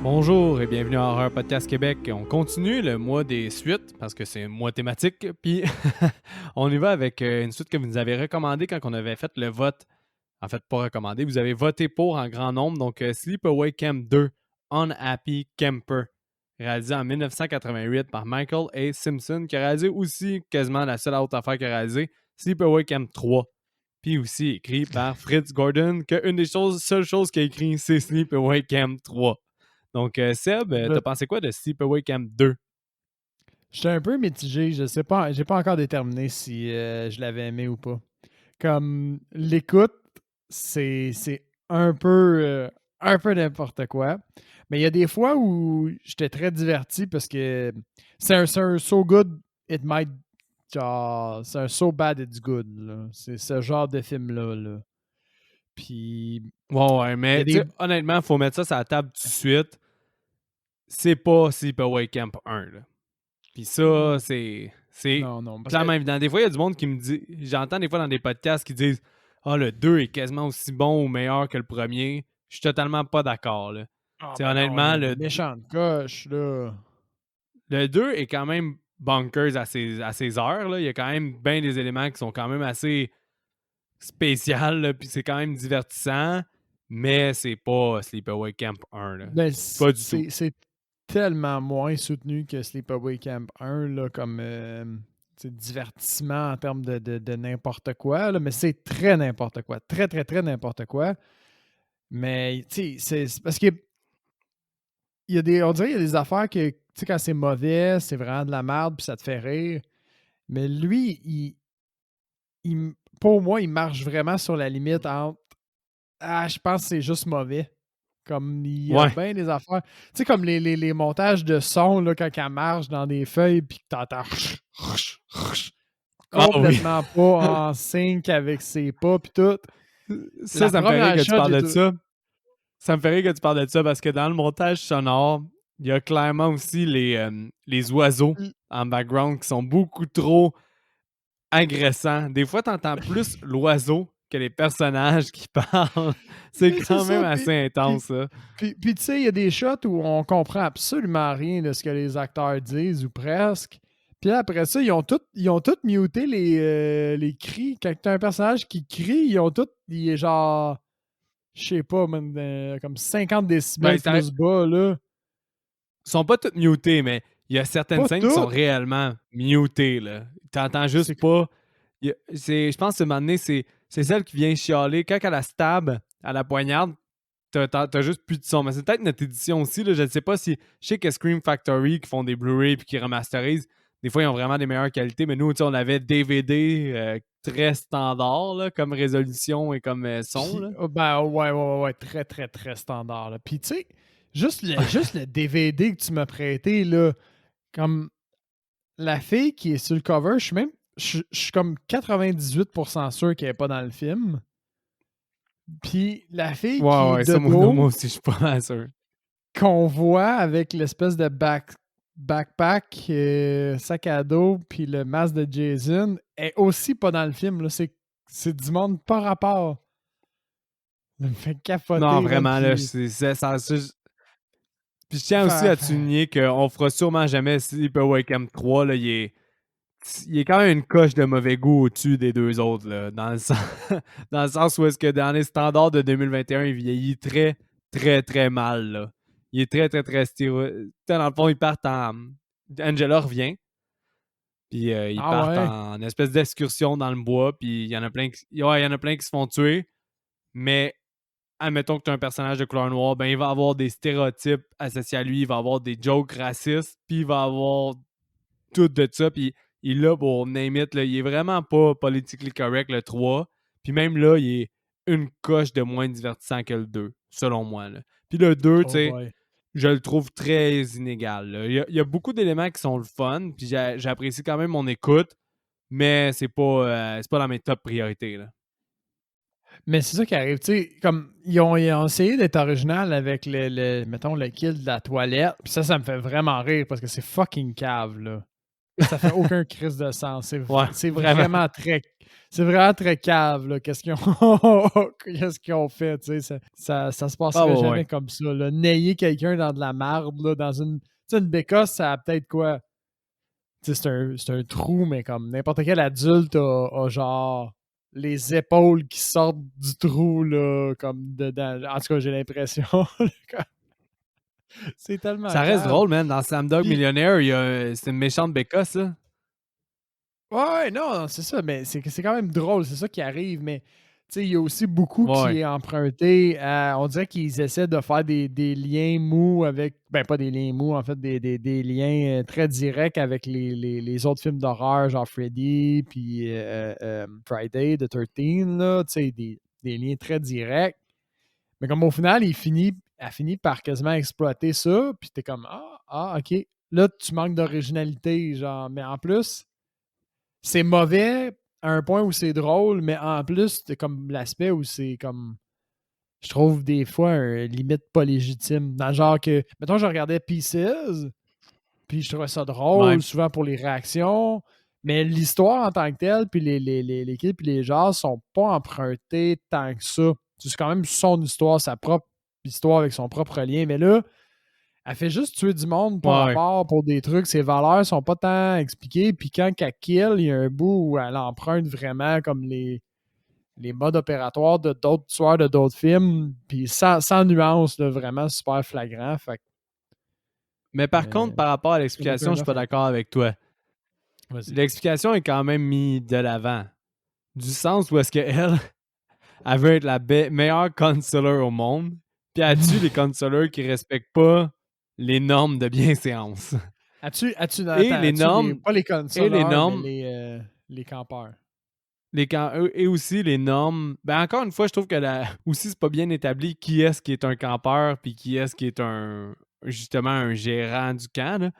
Bonjour et bienvenue à Horreur Podcast Québec. On continue le mois des suites parce que c'est un mois thématique. Puis on y va avec une suite que vous nous avez recommandée quand on avait fait le vote. En fait, pas recommandé. Vous avez voté pour en grand nombre. Donc, Sleepaway Camp 2, Unhappy Camper, réalisé en 1988 par Michael A. Simpson, qui a réalisé aussi quasiment la seule autre affaire qu'il a réalisé, Sleepaway Camp 3. Puis aussi écrit par Fritz Gordon, qu'une des seules choses qu'il a écrit, c'est Sleepaway Camp 3. Donc, Seb, t'as pensé quoi de Sleepaway Camp 2? J'étais un peu mitigé, je sais pas, j'ai pas encore déterminé si je l'avais aimé ou pas. Comme l'écoute, c'est un peu n'importe quoi. Mais il y a des fois où j'étais très diverti parce que c'est un so good it might genre c'est un so bad it's good là. C'est ce genre de film là. Puis Ouais, il y mais a tu des sais, honnêtement, faut mettre ça sur la table tout de suite. C'est pas Sleepaway Camp 1, là. Puis ça, c'est non parce que clairement évident. Des fois, il y a du monde qui me dit... J'entends des fois dans des podcasts qui disent « Ah, le 2 est quasiment aussi bon ou meilleur que le premier. » Je suis totalement pas d'accord, là. ah Tu sais, ben non, il y honnêtement, a une méchante coche là. le 2 est quand même bonkers à ses heures, là. Il y a quand même bien des éléments qui sont quand même assez spécial, là, puis c'est quand même divertissant, mais c'est pas Sleepaway Camp 1, là. Ben, Pas du tout. c'est tellement moins soutenu que Sleepaway Camp 1, là, comme divertissement en termes de n'importe quoi, là, mais c'est très n'importe quoi. Très, très, très n'importe quoi. Mais, tu sais, c'est parce que on dirait qu'il y a des affaires que, tu sais, quand c'est mauvais, c'est vraiment de la merde, puis ça te fait rire. Mais lui, pour moi, il marche vraiment sur la limite entre ah, je pense que c'est juste mauvais. Comme il y a Ouais. bien des affaires. Tu sais, comme les montages de son là, quand elle marche dans des feuilles puis que t'entends Ah oui. complètement pas en sync avec ses pas puis tout. La Ça me fait rire première que tu shot, parles j'ai de tout. ça. Ça me fait rire que tu parles de ça parce que dans le montage sonore, il y a clairement aussi les oiseaux en background qui sont beaucoup trop agressants. Des fois, t'entends plus l'oiseau que les personnages qui parlent. C'est Mais c'est quand même ça. assez Puis, intense, ça. puis tu sais, il y a des shots où on comprend absolument rien de ce que les acteurs disent ou presque. Puis après ça, ils ont tout muté les cris. Quand tu as un personnage qui crie, il est genre je sais pas, man, comme 50 Ben, décibels plus bas, là. Ils sont pas tous mutés, mais il y a certaines Pas scènes qui sont toutes! réellement mutées, là. T'entends juste C'est pas. Je pense que ce moment donné, c'est celle qui vient chialer. Quand elle la stab à la poignarde, t'as juste plus de son. Mais c'est peut-être notre édition aussi, là. Je ne sais pas si. Je sais que Scream Factory, qui font des Blu-ray puis qui remasterisent, des fois, ils ont vraiment des meilleures qualités. Mais nous, on avait DVD très standard, là, comme résolution et comme son, puis, là. oh, ben, ouais, très, très, très standard, là. Puis, tu sais, juste le DVD que tu m'as prêté, là, comme la fille qui est sur le cover, je suis comme 98% sûr qu'elle est pas dans le film. Puis, la fille qui est Ouais, de ça, moi dos, aussi, je suis pas mal sûr. qu'on voit avec l'espèce de backpack, sac à dos, puis le masque de Jason, est aussi pas dans le film. Là. C'est du monde pas rapport. Ça me fait Non, capoter, man. vraiment, là, Puis, puis je tiens aussi fa- à te fa- souligner qu'on fera sûrement jamais Sleepaway Camp 3. Là, il est quand même une coche de mauvais goût au-dessus des deux autres. Là, dans le sens où est-ce que dans les standards de 2021, il vieillit très, très, très mal. Là. Il est très, très, très stéroïde. Dans le fond, ils partent en... Angela revient. Puis ils ah partent ouais. en espèce d'excursion dans le bois. Puis il y en a plein ouais, il y en a plein qui se font tuer. Mais admettons que tu as un personnage de couleur noire, ben il va avoir des stéréotypes associés à lui, il va avoir des jokes racistes, puis il va avoir tout de ça, puis il est là pour name it, là, il est vraiment pas politically correct le 3, puis même là, il est une coche de moins divertissant que le 2, selon moi. Là. Puis le 2, tu Oh sais, boy. je le trouve très inégal. Là. Il y a beaucoup d'éléments qui sont le fun, puis j'apprécie quand même mon écoute, mais c'est pas dans mes top priorités. Là. Mais c'est ça qui arrive, tu sais, comme ils ont essayé d'être original avec mettons, le kill de la toilette. Puis ça me fait vraiment rire parce que c'est fucking cave, là. Ça fait aucun crise de sens. Ouais, C'est vraiment. vraiment très. C'est vraiment très cave, là, qu'est-ce qu'ils ont, qu'est-ce qu'ils ont fait, tu sais. Ça se Ah passerait ouais, jamais ouais. comme ça, là. Nailler quelqu'un dans de la marde, là, dans une. Tu sais, une bécasse, ça a peut-être quoi? Tu sais, c'est un trou, mais comme n'importe quel adulte a genre les épaules qui sortent du trou, là, comme dedans. En tout cas, j'ai l'impression. C'est tellement Ça reste cave. drôle, man. Dans Slumdog Puis, Millionnaire, c'est une méchante bécasse, ça. ouais, non, c'est ça, mais c'est quand même drôle, c'est ça qui arrive, mais tu sais, il y a aussi beaucoup Ouais, qui ouais. est emprunté à, on dirait qu'ils essaient de faire des liens mous avec, ben pas des liens mous, en fait, des liens très directs avec les autres films d'horreur, genre Freddy, puis Friday the 13, là, tu sais, des liens très directs. Mais comme au final, elle finit par quasiment exploiter ça, puis t'es comme, ok, là, tu manques d'originalité, genre, mais en plus, c'est mauvais à un point où c'est drôle, mais en plus, c'est comme l'aspect où c'est comme, je trouve des fois limite pas légitime. Dans le genre que, mettons, je regardais Pieces, puis je trouvais ça Ouais. drôle, souvent pour les réactions, mais l'histoire en tant que telle, puis l'équipe, puis les genres sont pas empruntés tant que ça. C'est quand même son histoire, sa propre histoire avec son propre lien, mais là, elle fait juste tuer du monde par Ouais, ouais. rapport pour des trucs. Ses valeurs sont pas tant expliquées. Puis quand elle kill, il y a un bout où elle emprunte vraiment comme les modes opératoires de d'autres tueurs de d'autres films. Puis sans nuance, là, vraiment super flagrant. Fait que, Mais par contre, par rapport à c'est un l'explication, je turn suis off pas un peu. d'accord avec toi. Vas-y. L'explication est quand même mise de l'avant. Du sens où est-ce qu'elle elle veut être la meilleure counselor au monde, puis elle tue les counselors qui respectent pas les normes de bienséance. Et les normes, Pas les et les consoleurs, mais normes, les campeurs. et aussi les normes. Ben encore une fois, je trouve que aussi c'est pas bien établi qui est-ce qui est un campeur puis qui est-ce qui est justement un gérant du camp. Là.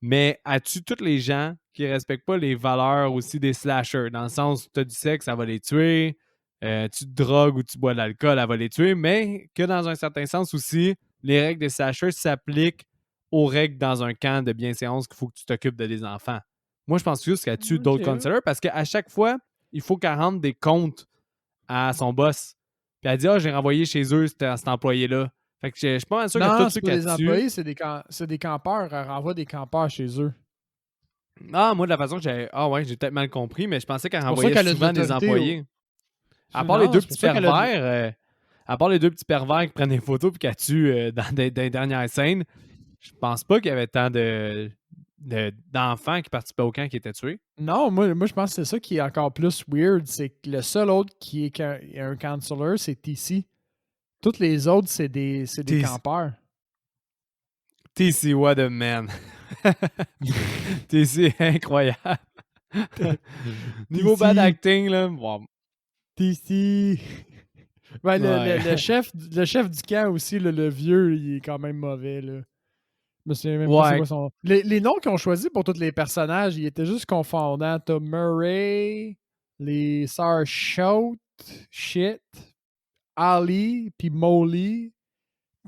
Mais elle tue tous les gens qui respectent pas les valeurs aussi des slashers. Dans le sens où tu as du sexe, ça va les tuer. Tu te drogues ou tu bois de l'alcool, elle va les tuer. Mais que dans un certain sens aussi, les règles des slashers s'appliquent aux règles dans un camp de bienséance qu'il faut que tu t'occupes de des enfants. Moi, je pense juste qu'elle tue d'autres Ok. counselors parce qu'à chaque fois, il faut qu'elle rende des comptes à son boss. Puis elle dit: Ah, j'ai renvoyé chez eux cet employé-là. Fait que je suis pas mal sûr que tous Non, c'est ceux pas qu'elle des tue. employés, c'est des campeurs. Elle renvoie des campeurs chez eux. Ah, moi, de la façon que j'ai. Ah, ouais, j'ai peut-être mal compris, mais je pensais qu'elle C'est pour ça renvoyait qu'elle a de souvent des l'autorité. employés. À part les Non, deux c'est pour petits ça qu'elle a de. pervers, à part les deux petits pervers qui prennent des photos puis qu'elle tue dans les dernières scènes, je pense pas qu'il y avait tant d'enfants qui participaient au camp qui étaient tués. Non, moi je pense que c'est ça qui est encore plus weird. C'est que le seul autre qui est un counselor, c'est TC. Toutes les autres, c'est des TC, campeurs. TC, what a man. TC, incroyable. Niveau bad TC, acting, là, bon, TC. Ouais, ouais. le chef du camp aussi, le vieux, il est quand même mauvais. Là. Je me souviens même pas c'est Ouais, quoi son. Les noms qu'ils ont choisis pour tous les personnages, ils étaient juste confondants. T'as Murray, les sœurs Shout, Shit, Ali, puis Molly.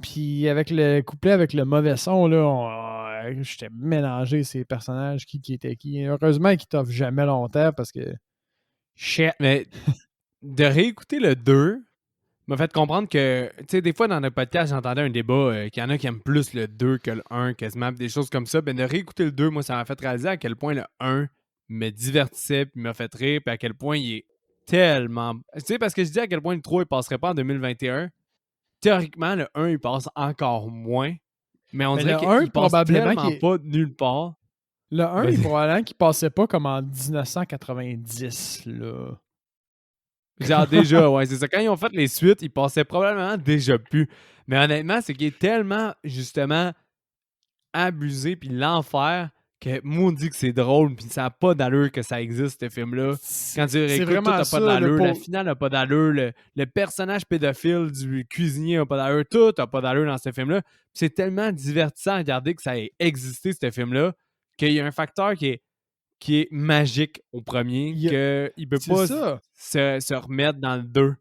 Puis avec le couplet avec le mauvais son, là, j'étais mélangé ces personnages, qui était qui. Heureusement qu'ils t'offrent jamais longtemps parce que shit. mais de réécouter le 2 m'a fait comprendre que, tu sais, des fois dans le podcast, j'entendais un débat qu'il y en a qui aiment plus le 2 que le un quasiment, des choses comme ça. Ben, de réécouter le 2 moi, ça m'a fait réaliser à quel point le un me divertissait, puis m'a fait rire, puis à quel point il est tellement. Tu sais, parce que je dis à quel point le 3 il passerait pas en 2021. Théoriquement, le un il passe encore moins, mais on Mais dirait le un qu'il passe probablement tellement pas de nulle part. Le 1 est Vas-y. probablement qui passait pas comme en 1990, là. Genre déjà, ouais, c'est ça. Quand ils ont fait les suites, ils passaient probablement déjà plus. Mais honnêtement, c'est qu'il est tellement, justement, abusé puis l'enfer que moi on dit que c'est drôle puis ça n'a pas d'allure que ça existe ce film-là. Quand tu C'est réécoutes, tout vraiment n'a pas ça, là, d'allure, la pour. finale n'a pas d'allure, le personnage pédophile du cuisinier n'a pas d'allure, tout n'a pas d'allure dans ce film-là. Puis c'est tellement divertissant à regarder que ça ait existé ce film-là qu'il y a un facteur qui est magique au premier il y a- qu'il ne peut C'est pas ça. se remettre dans le 2.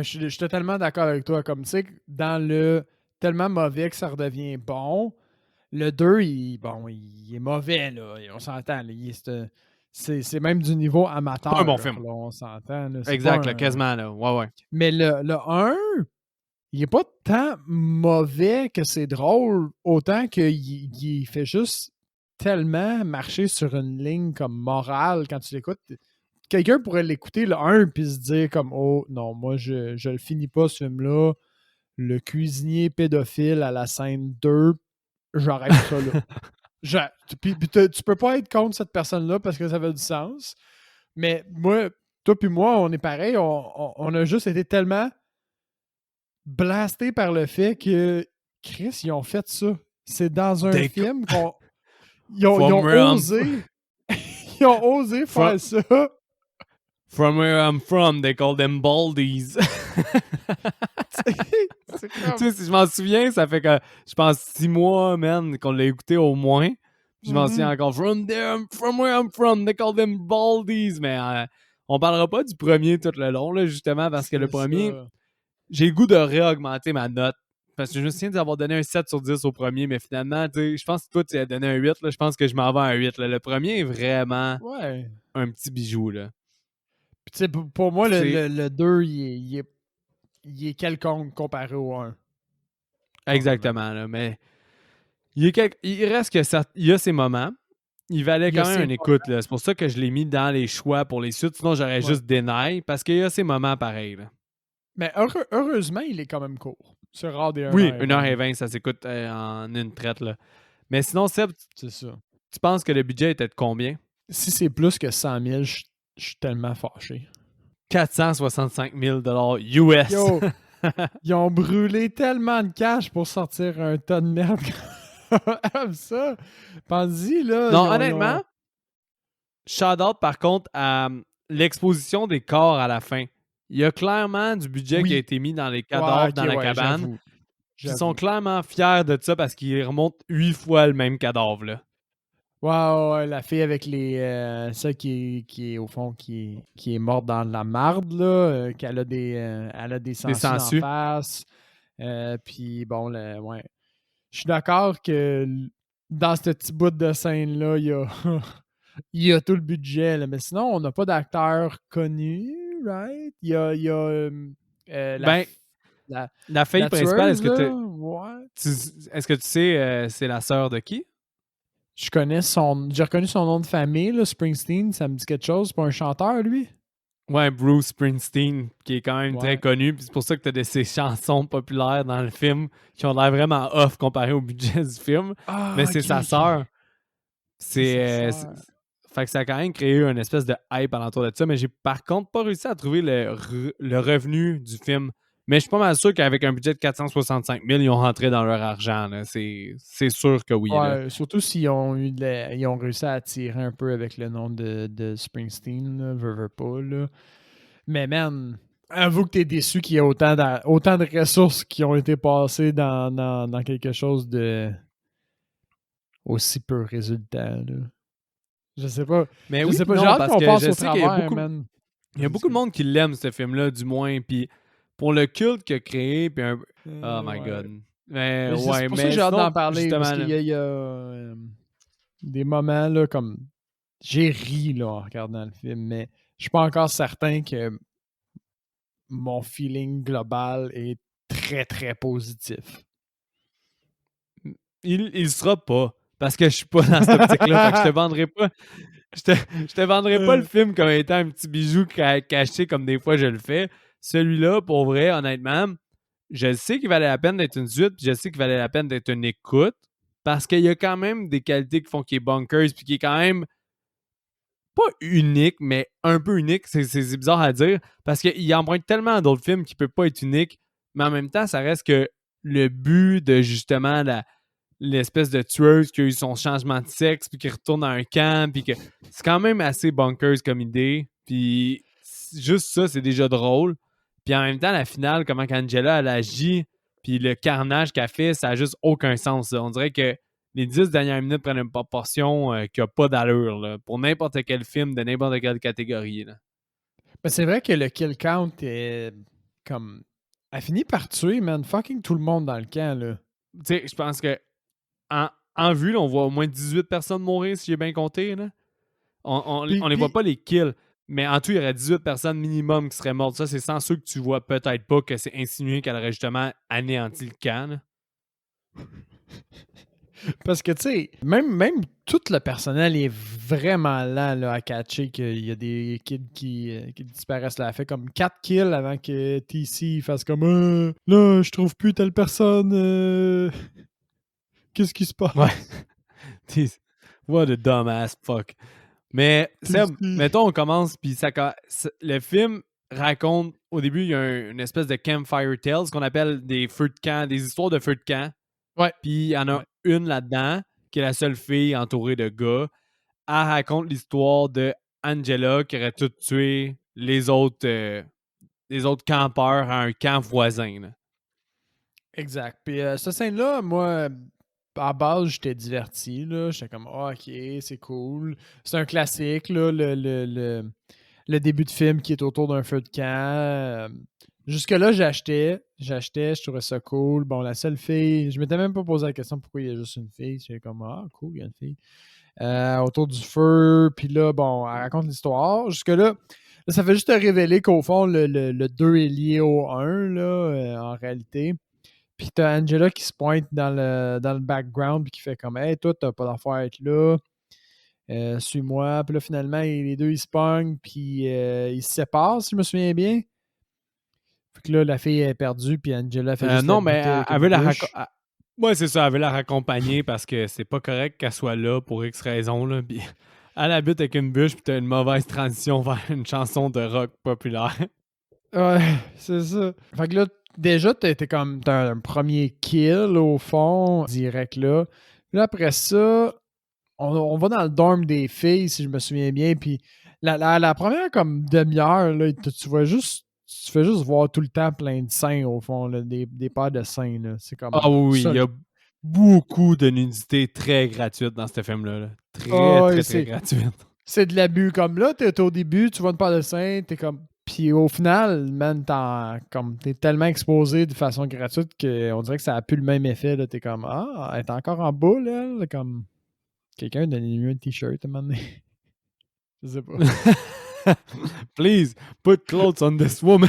Je suis totalement d'accord avec toi. Comme tu sais, dans le tellement mauvais que ça redevient bon, Le 2, il est mauvais, là. On s'entend. Là. C'est même du niveau C'est pas un amateur, bon là, film. on s'entend. Là. C'est pas Exact, là, un... quasiment, là. Ouais, ouais. Mais le 1, il est pas tant mauvais que c'est drôle, autant qu'il fait juste tellement marcher sur une ligne comme morale quand tu l'écoutes. Quelqu'un pourrait l'écouter le 1 puis se dire comme oh non, moi je le finis pas ce film-là. Le cuisinier pédophile à la scène 2, j'arrête ça là. Puis tu peux pas être contre cette personne-là parce que ça fait du sens. Mais moi, toi puis moi, on est pareil. On a juste été tellement blastés par le fait que Chris, ils ont fait ça. C'est dans un film qu'on. Ils ont osé. Ils ont osé faire ça. From where I'm from, they call them baldies. C'est comme... Tu sais, si je m'en souviens, ça fait que, je pense, 6 mois, man, qu'on l'a écouté au moins. Puis je m'en souviens encore. From where I'm from, they call them baldies. Mais on parlera pas du premier tout le long, là, justement, parce que le premier, j'ai le goût de réaugmenter ma note. Parce que je me souviens d'avoir donné un 7 sur 10 au premier, mais finalement, tu sais, je pense que toi, tu as donné un 8. Là, je pense que je m'en vais à un 8. Là. Le premier est vraiment un petit bijou. Là. Puis, tu sais, pour moi, C'est... le 2, il est quelconque comparé au 1. Exactement, là, mais il reste que ça, il y a ses moments. Il valait quand même une écoute. Là. C'est pour ça que je l'ai mis dans les choix pour les suites. Sinon, j'aurais juste deny parce qu'il y a ses moments pareils. Là. Mais heureusement, il est quand même court. C'est rare des 1h20. Oui, 1h20, ça s'écoute en une traite. Là. Mais sinon, Seb, c'est ça. Tu penses que le budget était de combien? Si c'est plus que 100 000, je suis tellement fâché. 465 000 US. Yo, ils ont brûlé tellement de cash pour sortir un tas de merde comme ça. Pense-y, là. Non, honnêtement, shout-out par contre à l'exposition des corps à la fin. Il y a clairement du budget qui a été mis dans les cadavres dans la cabane. Ils sont clairement fiers de ça parce qu'ils remontent 8 fois le même cadavre. Là. Ouais, la fille avec les. Ça qui est au fond, qui est morte dans la marde, là. Qu'elle a elle a des sangsues en face. Puis bon, ouais. Je suis d'accord que dans ce petit bout de scène-là, il y a, il y a tout le budget. Là. Mais sinon, on n'a pas d'acteur connu, right? Il y a la fille principale, est-ce que tu sais c'est la sœur de qui? J'ai reconnu son nom de famille, là, Springsteen, ça me dit quelque chose. C'est pas un chanteur, lui? Ouais, Bruce Springsteen, qui est quand même très connu. Puis c'est pour ça que tu as ces chansons populaires dans le film qui ont l'air vraiment off comparé au budget du film. Mais c'est sa sœur. Fait que ça a quand même créé une espèce de hype alentour de ça. Mais j'ai par contre pas réussi à trouver le revenu du film. Mais je suis pas mal sûr qu'avec un budget de 465 000, ils ont rentré dans leur argent. C'est sûr que oui. Ouais, surtout s'ils ont ils ont réussi à attirer un peu avec le nom de Springsteen, là, veux pas. Là. Mais man, avoue que t'es déçu qu'il y ait autant de ressources qui ont été passées dans quelque chose de aussi peu résultat. Là. Je sais pas. Mais je oui, sais pas. non, J'ai hâte parce qu'on que passe je au sais qu'il y a travers, beaucoup, man. il y a beaucoup de monde qui l'aime, ce film-là, du moins. Puis pour le culte qu'il a créé, puis oh my God. Mais c'est ouais, pour ça que j'ai hâte d'en parler, parce qu'il là, y a des moments là comme j'ai ri là, en regardant le film, mais je suis pas encore certain que mon feeling global est très très positif. il sera pas. Parce que je suis pas dans cette optique-là. Fait que je te vendrai pas. Je te vendrai pas le film comme étant un petit bijou caché comme des fois je le fais. Celui-là, pour vrai, honnêtement, je sais qu'il valait la peine d'être une suite, puis je sais qu'il valait la peine d'être une écoute, parce qu'il y a quand même des qualités qui font qu'il est bonkers, puis qui est quand même pas unique, mais un peu unique. C'est bizarre à dire, parce qu'il emprunte tellement à d'autres films qu'il peut pas être unique, mais en même temps, ça reste que le but de justement l'espèce de tueuse qui a eu son changement de sexe puis qui retourne dans un camp puis que c'est quand même assez bonkers comme idée puis juste ça c'est déjà drôle puis en même temps la finale comment qu'Angela elle agit puis le carnage qu'elle fait ça a juste aucun sens là. On dirait que les 10 dernières minutes prennent une proportion qui a pas d'allure là, pour n'importe quel film de n'importe quelle catégorie là. Ben, c'est vrai que le kill count est comme elle finit par tuer man fucking tout le monde dans le camp là. Tu sais je pense que en vue, là, on voit au moins 18 personnes mourir, si j'ai bien compté. Là. On les voit Puis, pas les kills, mais en tout, il y aurait 18 personnes minimum qui seraient mortes. Ça, c'est sans ceux que tu vois peut-être pas, que c'est insinué qu'elle aurait justement anéanti le camp. Là. parce que, tu sais, même tout le personnel est vraiment lent là, à catcher qu'il y a des kids qui disparaissent. Là. Elle fait comme 4 kills avant que TC fasse comme là, je trouve plus telle personne. Qu'est-ce qui se passe? Ouais. What a dumbass fuck. Mais, Seb, TC. mettons, on commence, puis le film raconte, au début, il y a une espèce de campfire tales, ce qu'on appelle des feux de camp, des histoires de feux de camp. Ouais. Puis il y en a Ouais. une là-dedans, qui est la seule fille entourée de gars. Elle raconte l'histoire de Angela qui aurait tout tué les autres campeurs à un camp voisin. Là. Exact. Puis cette scène-là, moi, à base, j'étais diverti. Là. J'étais comme, ah, ok, c'est cool. C'est un classique, là, le début de film qui est autour d'un feu de camp. Jusque-là, je trouvais ça cool. Bon, la seule fille, je m'étais même pas posé la question pourquoi il y a juste une fille. J'étais comme, ah, cool, il y a une fille. Autour du feu, puis là, bon, elle raconte l'histoire. Jusque-là, ça fait juste te révéler qu'au fond, le 2 est lié au 1, là, en réalité. Puis t'as Angela qui se pointe dans le background, puis qui fait comme, hey, toi, t'as pas d'affaire à être là. Suis-moi. Puis là, finalement, les deux, ils se pognent, puis ils se séparent, si je me souviens bien. Fait que là, la fille est perdue, puis Angela fait juste la Non, mais buter avec elle une veut bûche. ouais, c'est ça, elle veut la raccompagner parce que c'est pas correct qu'elle soit là pour X raisons. Là, puis elle habite avec une bûche, puis t'as une mauvaise transition vers une chanson de rock populaire. Ouais, c'est ça. Fait que là, déjà, t'as un premier kill, au fond, direct là. Puis là, après ça, on va dans le dorm des filles, si je me souviens bien, puis la première comme demi-heure, là, tu fais juste voir tout le temps plein de seins, au fond, là, des paires de seins, là. C'est Ah comme oui, ça. il y a beaucoup de nudité très gratuite dans ce film-là. Là. Très, Ah, très, très gratuite. c'est de l'abus. Comme là, t'es au début, tu vois une paire de seins, t'es comme. Puis au final, man, t'es tellement exposé de façon gratuite qu'on dirait que ça a plus le même effet. Là. T'es comme, ah, elle est encore en boule, elle. Comme, quelqu'un donne-lui un t-shirt à un moment donné. Je sais pas. Please, put clothes on this woman.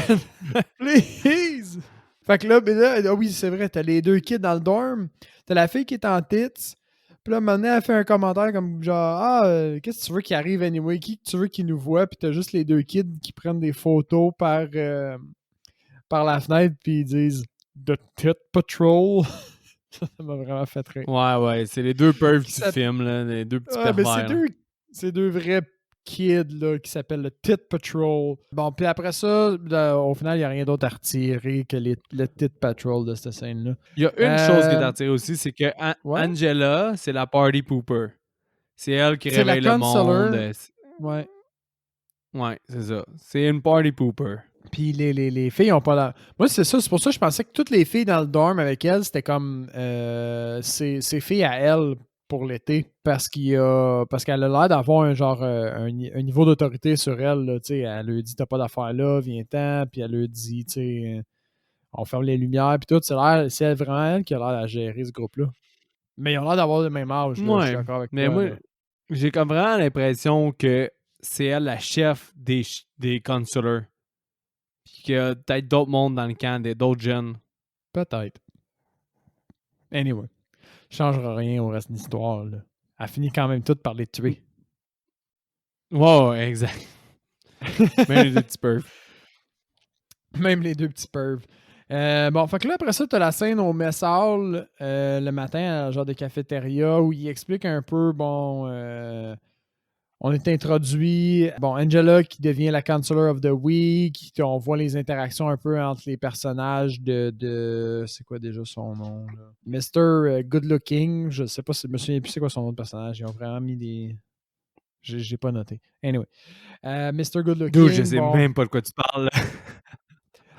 Please! Fait que là, ben là, ah oui, c'est vrai, t'as les deux kids dans le dorm. T'as la fille qui est en tits. Puis là, maintenant, elle fait un commentaire comme genre, ah, qu'est-ce que tu veux qui arrive anyway? Qui que tu veux qui nous voit? Puis t'as juste les deux kids qui prennent des photos par la fenêtre, puis ils disent The Tit Patrol. Ça m'a vraiment fait rire. Ouais, ouais, c'est les deux pervs Qui du s'appelle- film, là, les deux petits Ouais, mais pervers. Là. c'est deux vrais kids là, qui s'appellent le Tit Patrol. Bon, puis après ça, au final, il n'y a rien d'autre à retirer que le Tit Patrol de cette scène-là. Il y a une chose qui est Euh, à retirer aussi, c'est que ouais. Angela, c'est la party pooper. C'est elle qui C'est la réveille le monde. consoler. Ouais. Ouais, c'est ça. C'est une party pooper. Puis les filles ont pas la. Moi, c'est ça. C'est pour ça que je pensais que toutes les filles dans le dorm avec elle, c'était comme ses filles à elle pour l'été. Parce qu'elle a l'air d'avoir un genre un niveau d'autorité sur elle. Là, elle lui dit t'as pas d'affaires là, viens-t'en. Puis elle lui dit on ferme les lumières. Puis tout. C'est vraiment elle qui a l'air à gérer ce groupe-là. Mais ils ont l'air d'avoir le même âge. Là, je suis Ouais. d'accord avec Mais toi. moi, Là. j'ai comme vraiment l'impression que c'est elle la chef des consulars. Puis qu'il y a peut-être d'autres mondes dans le camp, d'autres jeunes. Peut-être. Anyway. Changera rien au reste de l'histoire. Là. Elle finit quand même toute par les tuer. Ouais, ouais, exact. Même les deux petits pervs. Même les deux petits pervs. Bon, fait que là, après ça, t'as la scène au mess hall le matin, à un genre de cafétéria, où il explique un peu, bon, on est introduit, bon, Angela qui devient la Counselor of the Week, on voit les interactions un peu entre les personnages de c'est quoi déjà son nom, là? Mr. Good Looking, je sais pas, je me souviens plus c'est quoi son nom de personnage, ils ont vraiment mis des... J'ai pas noté. Anyway. Mr. Good D'où je Looking, sais bon... même pas de quoi tu parles.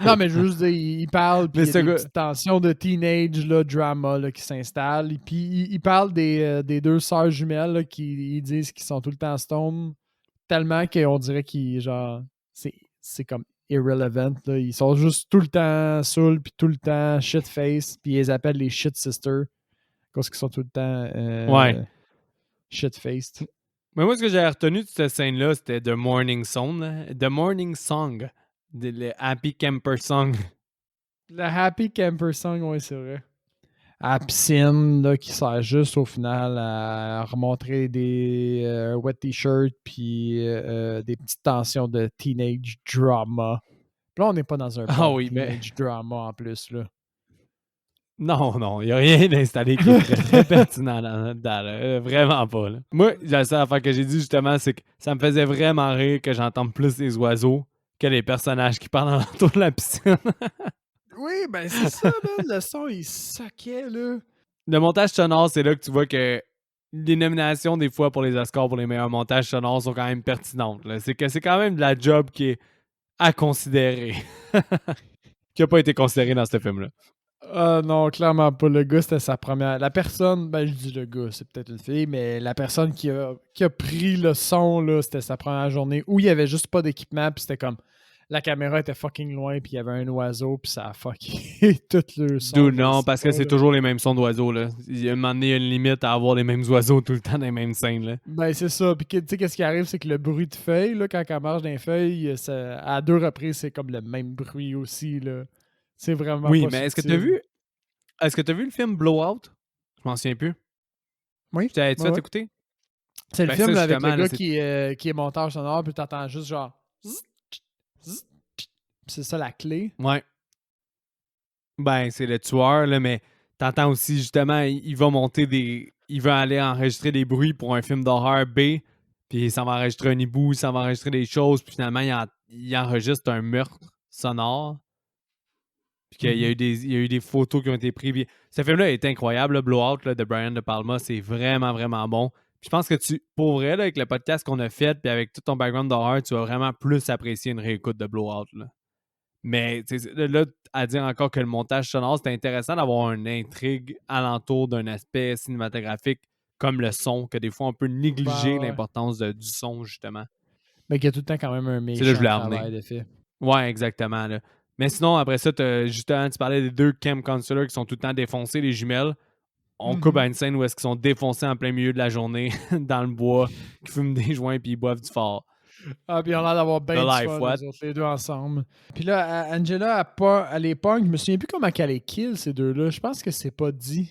Non, mais je veux juste dire, il parle, puis Mais il y a ce des gars. petites tensions de teenage là, drama là, qui s'installent. Et puis il parle des deux sœurs jumelles là, qui ils disent qu'ils sont tout le temps stone, tellement qu'on dirait qu'ils, genre, c'est comme irrelevant. Là. Ils sont juste tout le temps saouls, puis tout le temps shit-face, puis ils les appellent les shit sisters. Parce qu'ils sont tout le temps Ouais. shit-faced. Mais moi, ce que j'ai retenu de cette scène-là, c'était The Morning Song. The Morning Song. Le Happy Camper Song. Le Happy Camper Song, oui, c'est vrai. À la piscine, là, qui sert juste au final à remontrer des wet t-shirts puis des petites tensions de teenage drama. Puis là, on n'est pas dans un Ah bon oui, mais teenage drama en plus, là. non, il n'y a rien d'installé qui est très, très pertinent là-dedans. Là. Vraiment pas. Là. Moi, la seule affaire que j'ai dit justement, c'est que ça me faisait vraiment rire que j'entende plus les oiseaux que les personnages qui parlent autour de la piscine. Oui, ben c'est ça, man. Le son, il saquait, là. Le montage sonore, c'est là que tu vois que les nominations, des fois, pour les Oscars pour les meilleurs montages sonores sont quand même pertinentes. Là. C'est que c'est quand même de la job qui est à considérer. Qui n'a pas été considérée dans ce film-là. Ah non, clairement pas. Le gars, c'était sa première. La personne, ben je dis le gars, c'est peut-être une fille, mais la personne qui a pris le son, là, c'était sa première journée où il y avait juste pas d'équipement, puis c'était comme. La caméra était fucking loin, puis il y avait un oiseau, puis ça a fucké tout le son. D'où non, parce que c'est toujours les mêmes sons d'oiseaux. Là. Il y a un moment donné, il y a une limite à avoir les mêmes oiseaux tout le temps dans les mêmes scènes. Là. Ben c'est ça. Puis tu sais, qu'est-ce qui arrive, c'est que le bruit de feuilles, là, quand elle marche dans les feuilles, à deux reprises, c'est comme le même bruit aussi, là. C'est vraiment Oui, pas mais subtil. est-ce que tu as vu le film Blowout? Je m'en souviens plus. Oui, T'as-tu ouais, fait ouais. écouter? C'est le Ben film ça, là, avec le justement, là, gars c'est... qui est monteur sonore, puis t'entends juste genre. C'est ça la clé. Ouais. Ben, c'est le tueur, là, mais t'entends aussi, justement, il va monter des... Il va aller enregistrer des bruits pour un film d'horreur B, puis ça va enregistrer un hibou, ça va enregistrer des choses, puis finalement, il enregistre un meurtre sonore. Puis qu'il y a Mhm. il y a eu des photos qui ont été prises. Ce film-là est incroyable, le Blowout là, de Brian De Palma. C'est vraiment, vraiment bon. Puis je pense que pour vrai, là, avec le podcast qu'on a fait, puis avec tout ton background d'horreur, tu vas vraiment plus apprécier une réécoute de Blowout. Là. Mais là, à dire encore que le montage sonore, c'est intéressant d'avoir une intrigue alentour d'un aspect cinématographique comme le son, que des fois on peut négliger Ben ouais. l'importance du son, justement. Mais qu'il y a tout le temps quand même un C'est là que je méchant voulais en venir. travail de fait. Ouais, exactement. Là. Mais sinon, après ça, justement, tu parlais des deux camp counselors qui sont tout le temps défoncés, les jumelles. On coupe à une scène où est-ce qu'ils sont défoncés en plein milieu de la journée, dans le bois, qui fument des joints puis ils boivent du fort. Ah, puis ils ont l'air d'avoir The bien du Life, fun, what? eux autres, les deux ensemble. Puis là, Angela, elle les pogne. Je me souviens plus comment qu'elle les kill, ces deux-là. Je pense que c'est pas dit.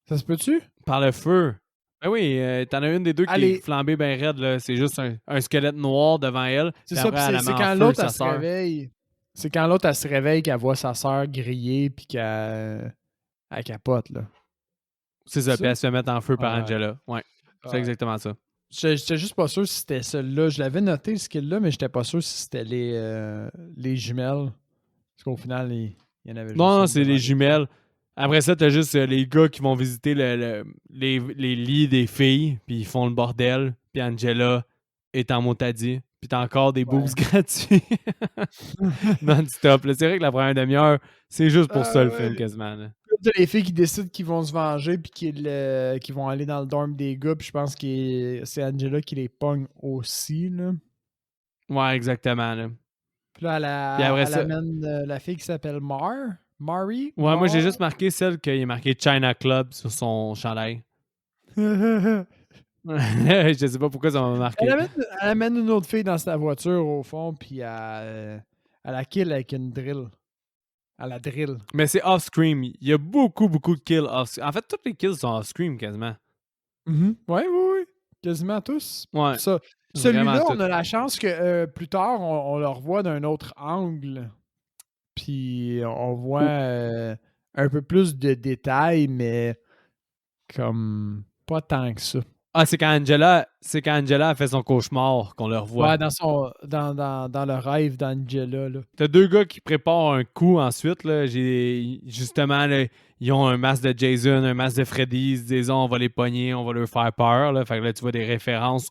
Ça se peut-tu? Par le feu. Ben oui, t'en as une des deux qui Allez. est flambée bien raide, là. C'est juste un squelette noir devant elle. C'est Puis ça, après, puis elle la c'est met en quand feu, l'autre, sa elle se sœur. réveille. C'est quand l'autre, elle se réveille qu'elle voit sa sœur griller, puis qu'elle capote, là. C'est ça, puis elle se fait mettre en feu par Ouais. Angela. Ouais, c'est Ouais. exactement ça. J'étais juste pas sûr si c'était celle-là. Je l'avais noté, ce skill-là, mais j'étais pas sûr si c'était les jumelles. Parce qu'au final, il y en avait juste Non, une c'est devant les les deux. jumelles. Après ça, t'as juste les gars qui vont visiter les lits des filles, puis ils font le bordel, puis Angela est en motadie, puis t'as encore des boobs Ouais. gratuits non-stop. là. C'est vrai que la première demi-heure, c'est juste pour ça Ah le ouais. film quasiment. Là. T'as les filles qui décident qu'ils vont se venger puis qui vont aller dans le dorm des gars, puis je pense que c'est Angela qui les pogne aussi, là. Ouais, exactement. Là. Puis là, Puis après elle ça, amène la fille qui s'appelle Mari? ouais, moi j'ai juste marqué celle qui est marquée China Club sur son chandail. elle, Je sais pas pourquoi ça m'a marqué. amène une autre fille dans sa voiture, au fond, puis elle la kill avec une drill. Elle la drill. Mais c'est off-screen. Il y a beaucoup, beaucoup de kills off-screen. En fait, toutes les kills sont off-screen quasiment. Ouais, oui. Quasiment tous. Ouais, vraiment Celui-là, on toutes. a la chance que plus tard, on le revoit d'un autre angle. Puis on voit un peu plus de détails, mais comme pas tant que ça. Ah, c'est quand Angela a fait son cauchemar qu'on le revoit. Ouais, dans le rêve d'Angela, là. T'as deux gars qui préparent un coup ensuite. Là. Justement, là, ils ont un masque de Jason, un masque de Freddy. Ils se disent on va les pogner, on va leur faire peur. Là. Fait que là, tu vois des références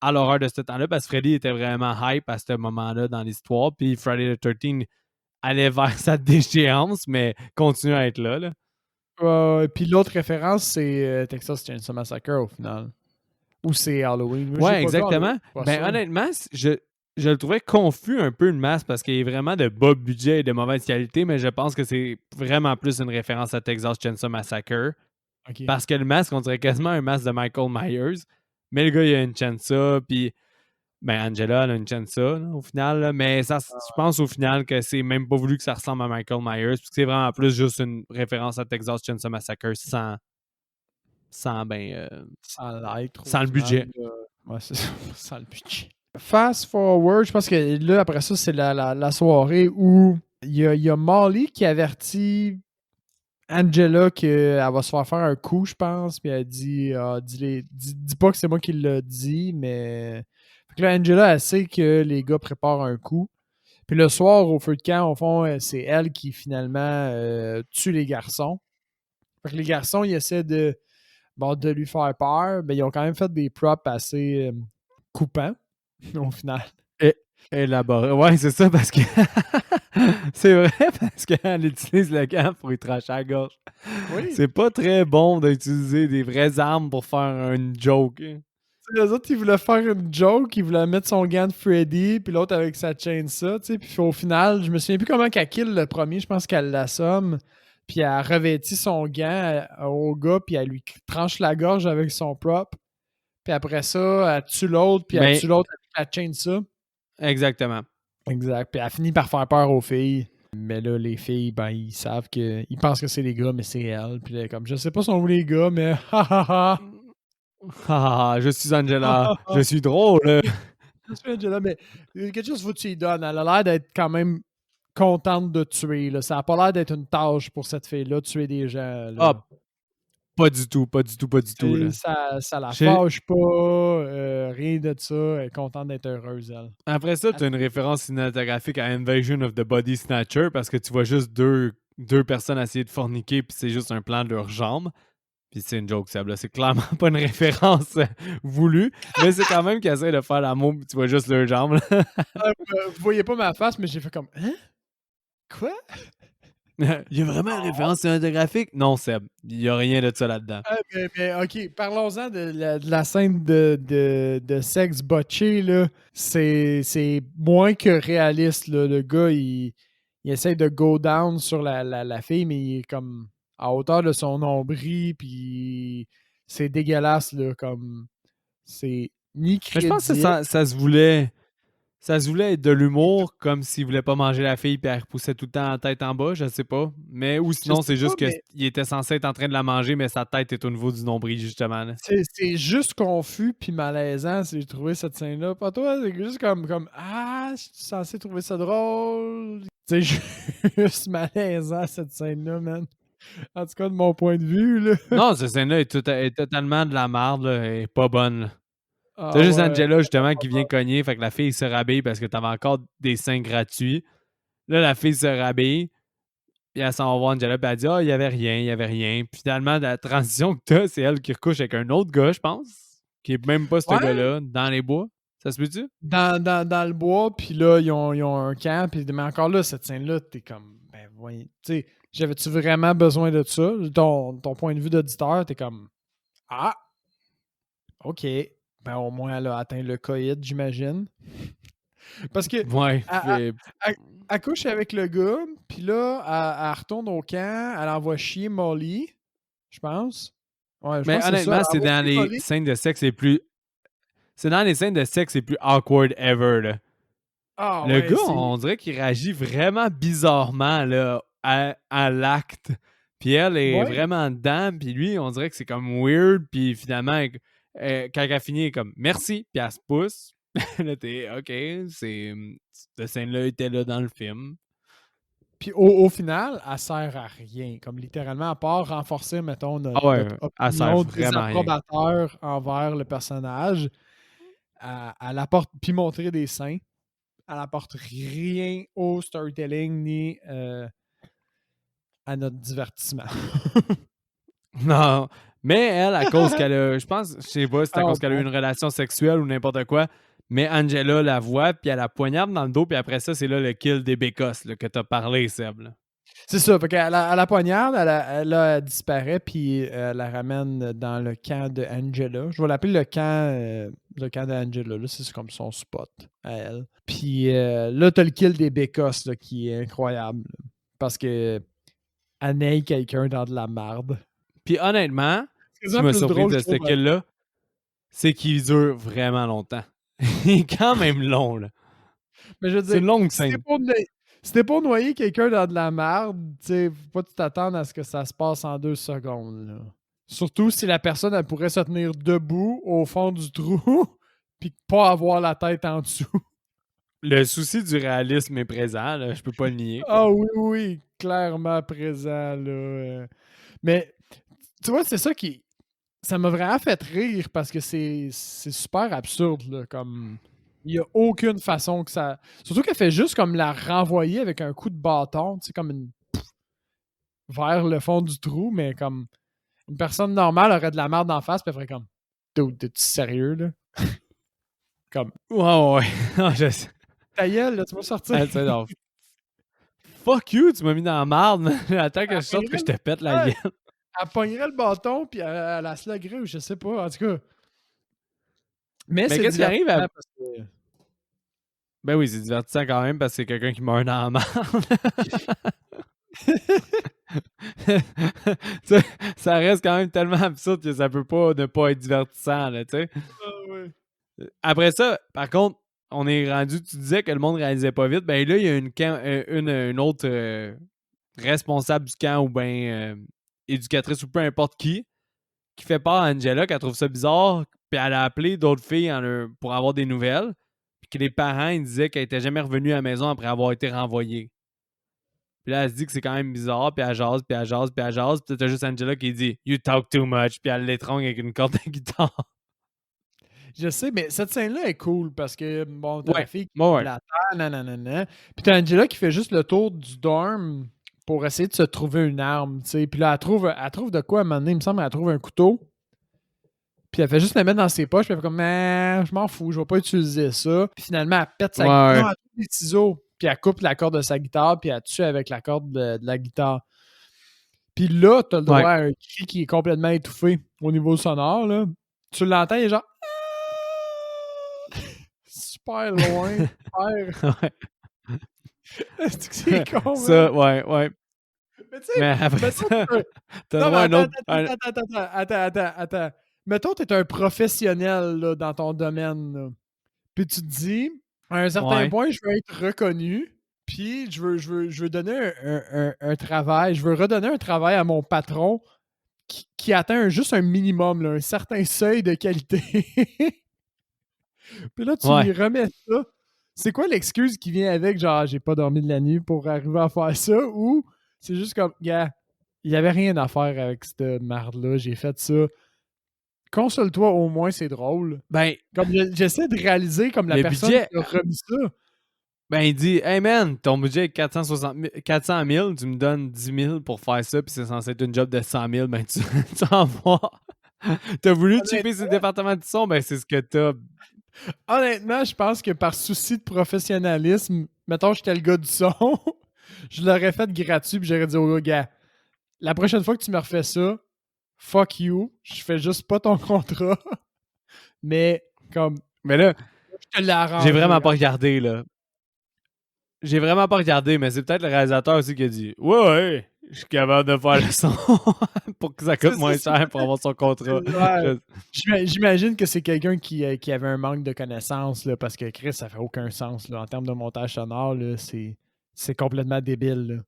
à l'horreur de ce temps-là parce que Freddy était vraiment hype à ce moment-là dans l'histoire. Puis Friday the 13 allait vers sa déchéance, mais continue à être là. Puis l'autre référence, c'est Texas Chainsaw Massacre au final. Ou c'est Halloween. Moi, j'ai Ouais, pas vu exactement. Halloween, pas Ben sûr. honnêtement, je le trouvais confus un peu le masque parce qu'il est vraiment de bas budget et de mauvaise qualité, mais je pense que c'est vraiment plus une référence à Texas Chainsaw Massacre. OK. Parce que le masque, on dirait quasiment un masque de Michael Myers. Mais le gars, il a une Chansa, puis Angela, elle a une Chansa, là, au final. Là. Mais ça, je pense au final que c'est même pas voulu que ça ressemble à Michael Myers, parce que c'est vraiment plus juste une référence à Texas Chainsaw Massacre sans Sans l'être, au sans le final. budget. Ouais, c'est ça, sans le budget. Fast forward, je pense que là, après ça, c'est la soirée où il y a Molly qui avertit Angela qu'elle va se faire un coup, je pense, puis elle dit dis pas que c'est moi qui l'ai dit, mais. Fait que là, Angela, elle sait que les gars préparent un coup. Puis le soir, au feu de camp, au fond, c'est elle qui finalement tue les garçons. Fait que les garçons, ils essaient de lui faire peur, mais ils ont quand même fait des props assez coupants, au final. Élaboré. Ouais, c'est ça, parce que. C'est vrai, parce qu'elle utilise le camp pour y trancher la gorge. Oui. C'est pas très bon d'utiliser des vraies armes pour faire une joke. Hein. Les autres, ils voulaient faire une joke, ils voulaient mettre son gant de Freddy, puis l'autre avec sa chainsaw, tu sais. Puis au final, je me souviens plus comment qu'elle kill le premier, je pense qu'elle l'assomme, puis elle revêtit son gant au gars, puis elle lui tranche la gorge avec son prop. Puis après ça, elle tue l'autre, puis elle Mais tue l'autre avec la chainsaw. exactement. Exact. Puis elle finit par faire peur aux filles. Mais là, les filles, ben, ils savent que. Ils pensent que c'est les gars, mais c'est elle. Puis là, comme, je sais pas sont où les gars, mais ha ha ha. Ah, je suis Angela. Je suis drôle. Je suis Angela, mais quelque chose faut que tu lui donnes. Elle a l'air d'être quand même contente de tuer. Là. Ça a pas l'air d'être une tâche pour cette fille-là, tuer des gens. Là. Ah, pas du tout, pas du tout, pas du tout. Là. Ça la Je- fâche pas, rien de ça. Elle est contente d'être heureuse, elle. Après ça, tu as une référence cinématographique à Invasion of the Body Snatcher parce que tu vois juste deux personnes essayer de forniquer puis c'est juste un plan de leurs jambes. Puis c'est une joke, Seb, là. C'est clairement pas une référence voulue, mais c'est quand même qu'ils essaient de faire l'amour puis tu vois juste leurs jambes. Là. Vous voyez pas ma face, mais j'ai fait comme hein? Quoi? Il y a vraiment une référence cinématographique? Non, Seb. Il y a rien de ça là-dedans. Ah, mais, ok, parlons-en de la scène de sexe botché, là. C'est moins que réaliste, là. Le gars, il essaie de go down sur la fille, mais il est comme à hauteur de son nombril, puis c'est dégueulasse, là, comme c'est ni Mais je pense que crédible. ça se voulait. Ça se voulait être de l'humour, comme s'il voulait pas manger la fille puis elle repoussait tout le temps la tête en bas, je sais pas. Mais ou Je sinon, sais c'est pas, juste mais qu'il était censé être en train de la manger, mais sa tête est au niveau du nombril, justement. Là. c'est juste confus puis malaisant, si j'ai trouvé cette scène-là. Pas toi, c'est juste comme ah, je suis censé trouver ça drôle. C'est juste malaisant cette scène-là, man. En tout cas, de mon point de vue, là. Non, cette scène-là est totalement de la merde, là, elle est pas bonne. Là. Ah T'as juste ouais. Angela, justement, qui vient cogner, fait que la fille se rhabille parce que t'avais encore des seins gratuits. Là, la fille se rhabille, puis elle s'en va voir Angela, puis elle dit « Ah, il y avait rien, il y avait rien. » Puis finalement, la transition que t'as, c'est elle qui recouche avec un autre gars, je pense, qui est même pas ce Ouais, gars-là, dans les bois. Ça se peut-tu? dans le bois, puis là, ils ont un camp, puis mais encore là, cette scène-là, t'es comme, ben voyons, tu sais, j'avais-tu vraiment besoin de ça? Ton point de vue d'auditeur, t'es comme, ah, ok, ben au moins elle a atteint le coït, j'imagine. Parce que Ouais. elle, elle couche avec le gars, puis là, elle retourne au camp, elle envoie chier Molly, je pense. Ouais, je Mais pense que c'est ça, honnêtement, elle c'est envoie dans chier les Molly. scènes de sexe les plus. C'est dans les scènes de sexe les plus awkward ever. Là. Ah Le ouais, gars, c'est. on dirait qu'il réagit vraiment bizarrement là, à l'acte. Puis elle est Ouais. vraiment dedans. Puis lui, on dirait que c'est comme weird. Puis finalement, quand elle finit, elle est comme merci. Puis elle se pousse. Là, t'es OK. Cette scène-là était là dans le film. Puis au final, elle sert à rien. Comme littéralement, à part renforcer, mettons, Ah ouais, notre elle sert opinion vraiment à rien. désapprobateur envers le personnage, elle apporte, puis montrer des seins, elle apporte rien au storytelling ni à notre divertissement. Non. Mais elle, à cause qu'elle a. Je pense, je sais pas si c'est à Ah cause qu'elle a eu bon. une relation sexuelle ou n'importe quoi. Mais Angela la voit, puis elle la poignarde dans le dos, puis après ça, c'est là le kill des bécosses là, que t'as parlé, Seb. Là. C'est ça, fait qu'elle à la poignarde, elle disparaît, puis elle la ramène dans le camp de Angela. Je vais l'appeler le camp d'Angela, là, c'est comme son spot à elle. Puis là, t'as le kill des bécosses, là, qui est incroyable, là, parce que elle naille quelqu'un dans de la marde. Puis honnêtement, C'est ce ça qui m'a plus surpris drôle, de je ce trouve. kill-là, c'est qu'il dure vraiment longtemps. Il est quand même long, là. Mais je veux C'est dire, une longue si t'es scène. pour noyer quelqu'un dans de la merde, tu sais, faut pas que tu t'attendes à ce que ça se passe en 2 secondes, là. Surtout si la personne, elle pourrait se tenir debout au fond du trou puis pas avoir la tête en dessous. Le souci du réalisme est présent, là, je peux pas le nier. Ah oui, oui, clairement présent, là. Mais, tu vois, c'est ça qui... Ça m'a vraiment fait rire parce que c'est super absurde, là, comme... Il n'y a aucune façon que ça... Surtout qu'elle fait juste comme la renvoyer avec un coup de bâton, tu sais, comme une... vers le fond du trou, mais comme... Une personne normale aurait de la merde en face, puis elle ferait comme... Dude, t'es-tu sérieux, là? Comme... Ouais. Non, je sais. Ta gueule, là, tu vas sortir. Ah, tu sais, non. Fuck you, tu m'as mis dans la marde, man. Attends que je sorte que je te pète la Ouais. gueule. Elle pognerait le bâton, puis elle la sluggerait, ou je sais pas, en tout cas. Mais Mais c'est qu'est-ce qui arrive à... divertissant parce que... Ben oui, c'est divertissant quand même parce que c'est quelqu'un qui meurt dans la marde. Tu sais, ça reste quand même tellement absurde que ça peut pas ne pas être divertissant, là, tu sais. Ah ouais. Après ça, par contre, on est rendu, tu disais que le monde réalisait pas vite, ben là, il y a une autre responsable du camp ou bien éducatrice ou peu importe qui fait part à Angela qu'elle trouve ça bizarre, puis elle a appelé d'autres filles pour avoir des nouvelles, puis que les parents ils disaient qu'elle était jamais revenue à la maison après avoir été renvoyée. Puis là, elle se dit que c'est quand même bizarre, puis elle jase, puis elle jase, puis elle jase, puis t'as juste Angela qui dit « You talk too much », puis elle l'étrangle avec une corde de guitare. Je sais, mais cette scène-là est cool parce que, bon, t'as la fille qui Ouais. la terre, nanana. Puis t'as Angela qui fait juste le tour du dorm pour essayer de se trouver une arme, tu sais. Puis là, elle trouve de quoi à un moment donné, il me semble, elle trouve un couteau. Puis elle fait juste le mettre dans ses poches, puis elle fait comme, je m'en fous, je vais pas utiliser ça. Puis finalement, elle pète sa guitare, elle trouve des ciseaux, puis elle coupe la corde de sa guitare, puis elle tue avec la corde de la guitare. Puis là, t'as le droit à un cri qui est complètement étouffé au niveau sonore, là. Tu l'entends, il est genre... super loin, super... Est-ce que c'est con, Ça, man? ouais. Mais tu sais, Mais après mettons ça, que t'as non, droit à un autre... attends. Mettons que t'es un professionnel là, dans ton domaine, là. Puis tu te dis, à un certain point, je veux être reconnu, puis je veux donner un travail, je veux redonner un travail à mon patron qui atteint juste un minimum, là, un certain seuil de qualité. Puis là, tu lui remets ça. C'est quoi l'excuse qui vient avec, genre, j'ai pas dormi de la nuit pour arriver à faire ça, ou c'est juste comme, gars, il y avait rien à faire avec cette merde-là, j'ai fait ça. Console-toi, au moins, c'est drôle. Ben, comme j'essaie de réaliser comme la personne budget, qui a remis ça. Ben, il dit « Hey man, ton budget est 400 000, tu me donnes 10 000 pour faire ça, puis c'est censé être une job de 100 000, ben tu envoies. T'as voulu chipper ces départements de son, ben c'est ce que t'as. » Honnêtement, je pense que par souci de professionnalisme, mettons, j'étais le gars du son, je l'aurais fait gratuit, puis j'aurais dit au gars, la prochaine fois que tu me refais ça, fuck you, je fais juste pas ton contrat. Mais, comme... Mais là, je te l'ai arrangé. j'ai vraiment pas regardé, là. J'ai vraiment pas regardé, mais c'est peut-être le réalisateur aussi qui a dit « Ouais, je suis capable de faire le son pour que ça coûte moins cher pour avoir son contrat. » J'imagine que c'est quelqu'un qui avait un manque de connaissances, là, parce que Chris, ça fait aucun sens. Là, en termes de montage sonore, là, c'est complètement débile.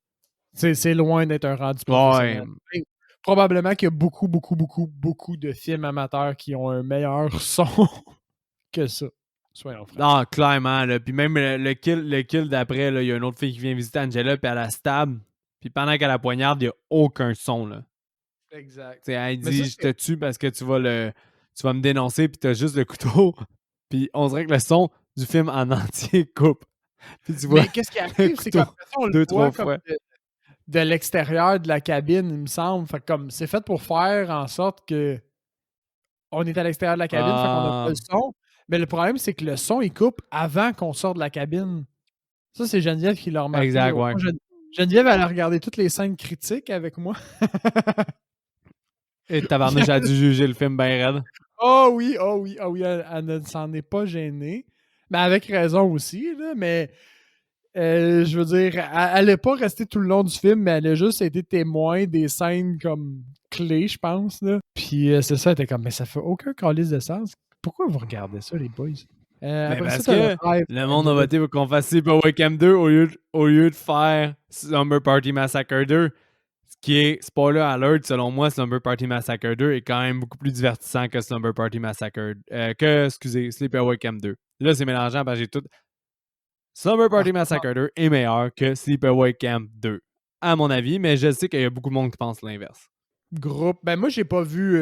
C'est loin d'être un rendu professionnel. Ouais. Probablement qu'il y a beaucoup de films amateurs qui ont un meilleur son que ça. Soyons francs. Non, clairement, là. Puis même le kill d'après, il y a une autre fille qui vient visiter Angela, puis elle la stab. Puis pendant qu'elle la poignarde, il n'y a aucun son, là. Exact. T'sais, elle dit « Je te tue parce que tu vas me dénoncer, puis t'as juste le couteau. » Puis on dirait que le son du film en entier coupe. Puis tu vois, mais qu'est-ce qui arrive, c'est qu'après ça, on le voit comme de l'extérieur de la cabine, il me semble. Fait comme c'est fait pour faire en sorte que on est à l'extérieur de la cabine, fait qu'on a pas le son. Mais le problème, c'est que le son, il coupe avant qu'on sorte de la cabine. Ça, c'est Geneviève qui l'a remarqué. Exact, ouais. Geneviève, elle a regardé toutes les scènes critiques avec moi. Et tabarnouche a dû juger le film bien raide. Oh oui, elle ne s'en est pas gênée. Mais avec raison aussi, là, mais je veux dire, elle n'est pas restée tout le long du film, mais elle a juste été témoin des scènes comme clés, je pense. Là. Puis c'est ça, elle était comme, mais ça fait aucun calice de sens. Pourquoi vous regardez ça, les boys? Mais Après ça, parce t'as le que rêve. le monde a voté pour qu'on fasse Sleepaway Camp 2 au lieu de faire Slumber Party Massacre 2. Ce qui est, spoiler alert, selon moi, Slumber Party Massacre 2 est quand même beaucoup plus divertissant que Slumber Party Massacre. Sleepaway Camp 2. Là, c'est mélangeant parce que j'ai tout. Slumber Party Massacre 2 est meilleur que Sleepaway Camp 2, à mon avis, mais je sais qu'il y a beaucoup de monde qui pense l'inverse. Groupe. Ben moi, j'ai pas vu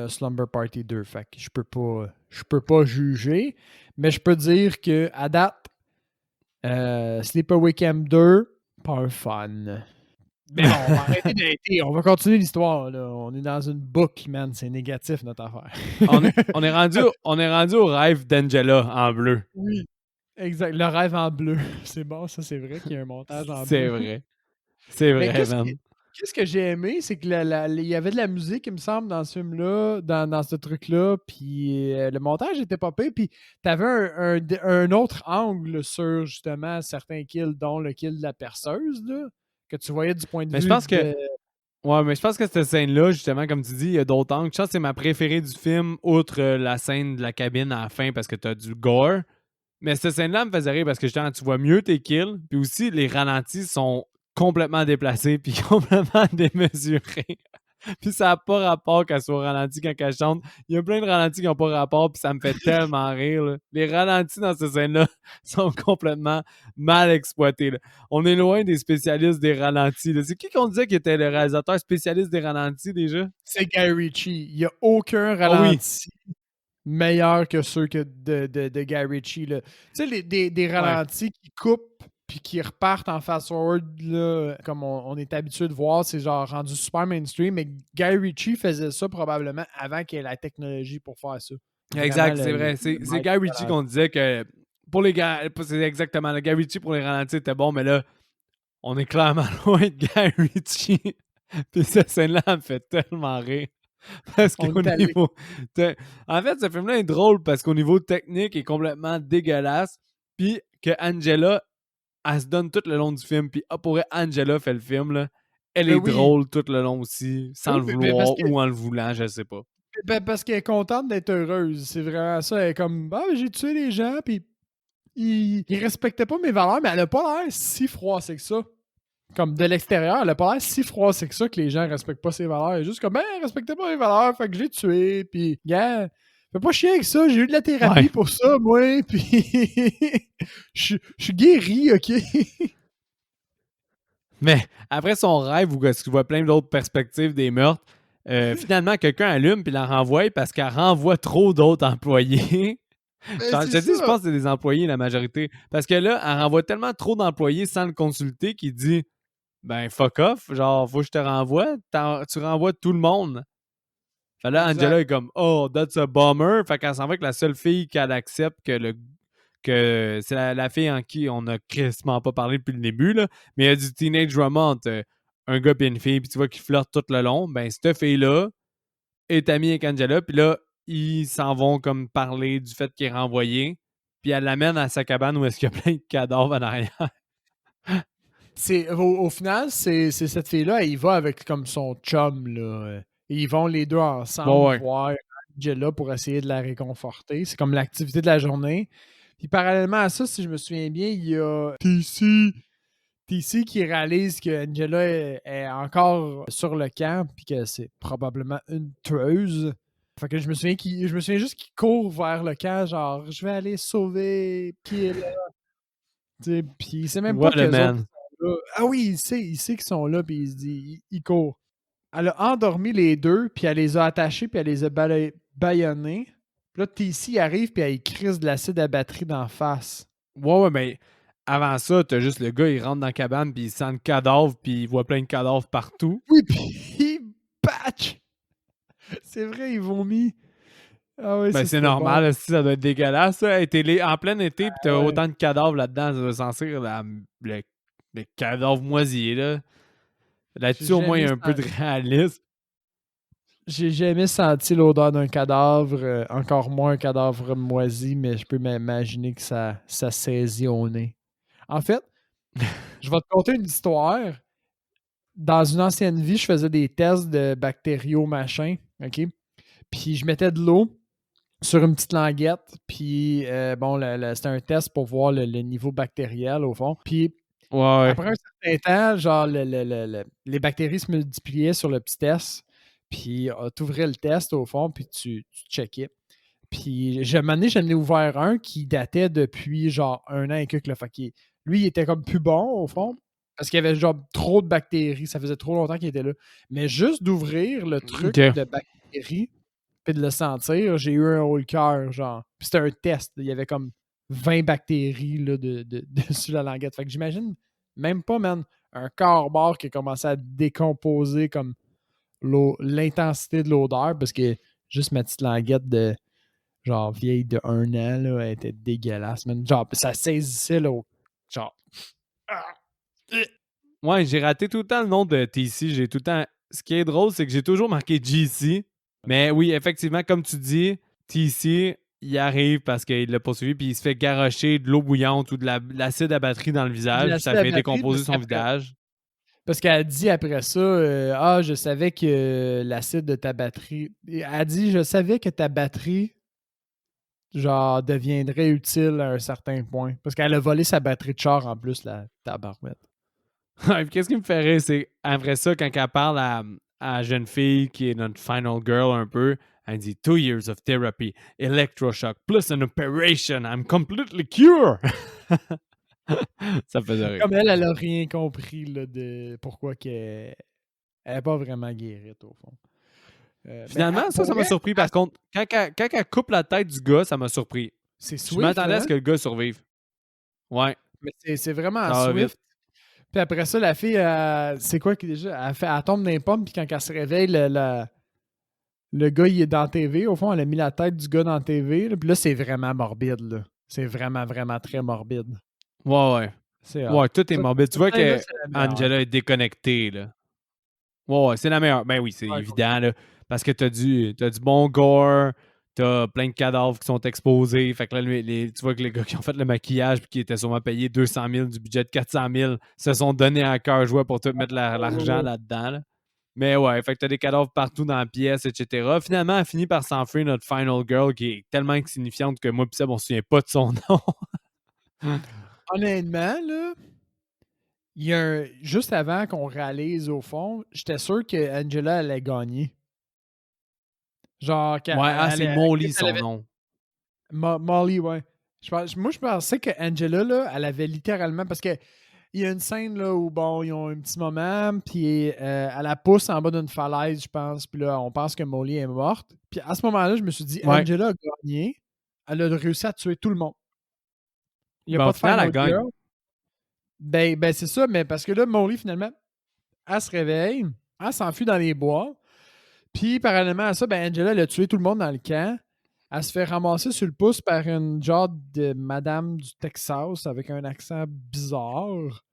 Slumber Party 2, fait que je peux pas juger, mais je peux dire que à date, Sleepaway Camp 2, pas un fun. Mais bon, on va arrêter d'être. On va continuer l'histoire. Là. On est dans une boucle, man. C'est négatif, notre affaire. on est rendu au rêve d'Angela en bleu. Oui, exact. Le rêve en bleu. C'est bon, ça, c'est vrai qu'il y a un montage en bleu. C'est vrai. C'est Mais vrai, man. qu'est-ce que j'ai aimé, c'est que il y avait de la musique, il me semble, dans ce film-là, dans ce truc-là, puis le montage était pas pire, puis t'avais un autre angle sur, justement, certains kills, dont le kill de la perceuse, là, que tu voyais du point de Mais vue je pense que. de... Ouais, mais je pense que cette scène-là, justement, comme tu dis, il y a d'autres angles. Je pense que c'est ma préférée du film, outre la scène de la cabine à la fin parce que t'as du gore. Mais cette scène-là me faisait rire parce que justement, tu vois mieux tes kills. Puis aussi, les ralentis sont complètement déplacés puis complètement démesurés. Puis ça n'a pas rapport qu'elle soit ralentie quand elle chante. Il y a plein de ralentis qui n'ont pas rapport, puis ça me fait tellement rire. Là. Les ralentis dans ces scènes-là sont complètement mal exploités. Là. On est loin des spécialistes des ralentis. Là. C'est qui qu'on disait qui était le réalisateur spécialiste des ralentis déjà? C'est Guy Ritchie. Il n'y a aucun Ah oui. ralenti meilleur que ceux de Guy Ritchie. Tu sais, des ralentis qui coupent puis qui repartent en fast-forward, là, comme on est habitué de voir, c'est genre rendu super mainstream, mais Guy Ritchie faisait ça probablement avant qu'il y ait la technologie pour faire ça. Exact, c'est vrai. C'est Guy Ritchie qu'on disait que pour les gars, c'est exactement le Guy Ritchie pour les ralentis était bon, mais là, on est clairement loin de Guy Ritchie. Puis cette scène-là me fait tellement rire. Parce qu'au niveau. En fait, ce film-là est drôle parce qu'au niveau technique, il est complètement dégueulasse. Puis que Angela, elle se donne tout le long du film. Puis pour elle, Angela fait le film. Là. Elle est drôle tout le long aussi, sans le vouloir ou en le voulant, je sais pas. Parce qu'elle est contente d'être heureuse. C'est vraiment ça. Elle est comme, j'ai tué les gens, puis ils respectaient pas mes valeurs, mais elle a pas l'air si froissée que ça. Comme de l'extérieur, elle a pas l'air si froissée que ça que les gens respectent pas ses valeurs. Elle est juste comme, elle respectait pas mes valeurs, fait que j'ai tué, puis, gars, fais pas chier avec ça, j'ai eu de la thérapie pour ça, moi, puis je suis guéri, ok? Mais après son rêve, où tu vois plein d'autres perspectives des meurtres, finalement, quelqu'un allume puis la renvoie parce qu'elle renvoie trop d'autres employés. Je pense que c'est des employés, la majorité. Parce que là, elle renvoie tellement trop d'employés sans le consulter qu'il dit ben fuck off, genre faut que je te renvoie, tu renvoies tout le monde. Fait là, Angela est comme oh, that's a bummer. Fait qu'elle s'en va que la seule fille qu'elle accepte que c'est la fille en qui on a quasiment pas parlé depuis le début, là, mais il y a du teenage drama entre un gars et une fille, puis tu vois qu'ils flirtent tout le long. Ben, cette fille-là est amie avec Angela, puis là, ils s'en vont comme parler du fait qu'il est renvoyé, puis elle l'amène à sa cabane où est-ce qu'il y a plein de cadavres en arrière. Au final, c'est cette fille-là, elle y va avec comme son chum, là. Et ils vont les deux ensemble voir Angela pour essayer de la réconforter. C'est comme l'activité de la journée. Puis parallèlement à ça, si je me souviens bien, il y a TC qui réalise que Angela est encore sur le camp puis que c'est probablement une tueuse. Fait que je me souviens juste qu'il court vers le camp, genre je vais aller sauver Kill. Puis il sait même pas que autres sont là. Ah oui, il sait qu'ils sont là, puis il se dit, il court. Elle a endormi les deux, puis elle les a attachés, puis elle les a bâillonnés. Puis là, TC arrive, puis elle crisse de l'acide à batterie d'en face. Ouais, mais avant ça, t'as juste le gars, il rentre dans la cabane, puis il sent le cadavre, puis il voit plein de cadavres partout. Oui, puis il patch! C'est vrai, ils vomit. Ah ouais, ben, c'est normal, bon. Ça doit être dégueulasse. Ça. T'es en plein été, puis t'as autant de cadavres là-dedans, ça doit sentir le cadavre moisi. Là-dessus, au moins, il y a un peu de réalisme. J'ai jamais senti l'odeur d'un cadavre, encore moins un cadavre moisi, mais je peux m'imaginer que ça saisit au nez. En fait, Je vais te conter une histoire. Dans une ancienne vie, je faisais des tests de bactériaux, machin, OK? Puis je mettais de l'eau sur une petite languette, puis bon, c'était un test pour voir le niveau bactériel, au fond. Puis Ouais. après un certain temps, genre, les bactéries se multipliaient sur le petit test, puis tu ouvrais le test, au fond, puis tu checkais. Puis, un moment donné, j'en ai ouvert un qui datait depuis genre 1 an et quelques. Fait que lui, il était comme plus bon, au fond, parce qu'il y avait genre trop de bactéries. Ça faisait trop longtemps qu'il était là. Mais juste d'ouvrir le truc OK. de bactéries puis de le sentir, j'ai eu un haut le cœur, genre. Puis c'était un test. Il y avait comme 20 bactéries là, dessus la languette. Fait que j'imagine même pas, man, un corps qui a commencé à décomposer comme l'intensité de l'odeur parce que juste ma petite languette de genre vieille de 1 an, là, elle était dégueulasse, man. Genre, ça saisissait, là, genre... Ouais, j'ai raté tout le temps le nom de TC. J'ai tout le temps. Ce qui est drôle, c'est que j'ai toujours marqué GC. Mais oui, effectivement, comme tu dis, TC, il arrive parce qu'il l'a poursuivi puis il se fait garrocher de l'eau bouillante ou de l'acide à batterie dans le De visage. Puis l'acide ça à fait batterie décomposer son visage. parce qu'elle dit après ça, ah, je savais que l'acide de ta batterie... Elle dit, je savais que ta batterie, genre, deviendrait utile à un certain point. Parce qu'elle a volé sa batterie de char, en plus, la tabarouette. Ouais, puis qu'est-ce qui me fait rire, c'est après ça, quand elle parle à la jeune fille qui est notre final girl un peu, elle dit 2 years of therapy, electroshock, plus an operation, I'm completely cured. Ça me faisait rire. Comme elle a rien compris, là, de pourquoi qu'elle n'est pas vraiment guérite, au fond. Finalement, ça Pour m'a vrai, surpris. Par contre, quand elle coupe la tête du gars, ça m'a surpris. c'est Je Swift, m'attendais à hein? ce que le gars survive. Ouais, Mais c'est vraiment ça va vite. Swift. Puis après ça, la fille, c'est quoi qui déjà? Elle tombe dans les pommes, puis quand elle se réveille, le gars, il est dans la TV. Au fond, elle a mis la tête du gars dans la TV. Là, puis là, c'est vraiment morbide. Là. C'est vraiment, vraiment très morbide. Ouais, ouais. C'est hot. Ouais, tout est morbide. Tu Cette vois scène-là, que c'est la meilleure. Angela est déconnectée, là. Ouais, ouais, c'est la meilleure. Ben oui, c'est Ouais, évident, là. Parce que t'as du bon gore, t'as plein de cadavres qui sont exposés. Fait que là, tu vois que les gars qui ont fait le maquillage puis qui étaient sûrement payés 200 000 du budget de 400 000 se sont donnés à cœur joie pour tout mettre l'argent ouais. là-dedans, là. Mais ouais, fait que t'as des cadavres partout dans la pièce, etc. Finalement, elle finit par s'enfuir notre final girl qui est tellement insignifiante que moi pis Seb, on se souvient pas de son nom. Honnêtement, là, il y a juste avant qu'on réalise au fond, j'étais sûr que Angela allait gagner. Genre, Ouais, c'est Molly elle son avait nom. Molly, ouais. Moi, je pensais que Angela, là, elle avait littéralement. Parce que il y a une scène là, où, bon, ils ont un petit moment, puis elle la pousse en bas d'une falaise, je pense. Puis là, on pense que Molly est morte. Puis à ce moment-là, je me suis dit, Ouais. Angela a gagné. Elle a réussi à tuer tout le monde. Il n'y a Ben, pas au de final, Final elle gagne. Girl. Ben c'est ça, mais parce que là, Molly, finalement, elle se réveille, elle s'enfuit dans les bois. Puis, parallèlement à ça, ben Angela, elle a tué tout le monde dans le camp. Elle se fait ramasser sur le pouce par une genre de madame du Texas avec un accent bizarre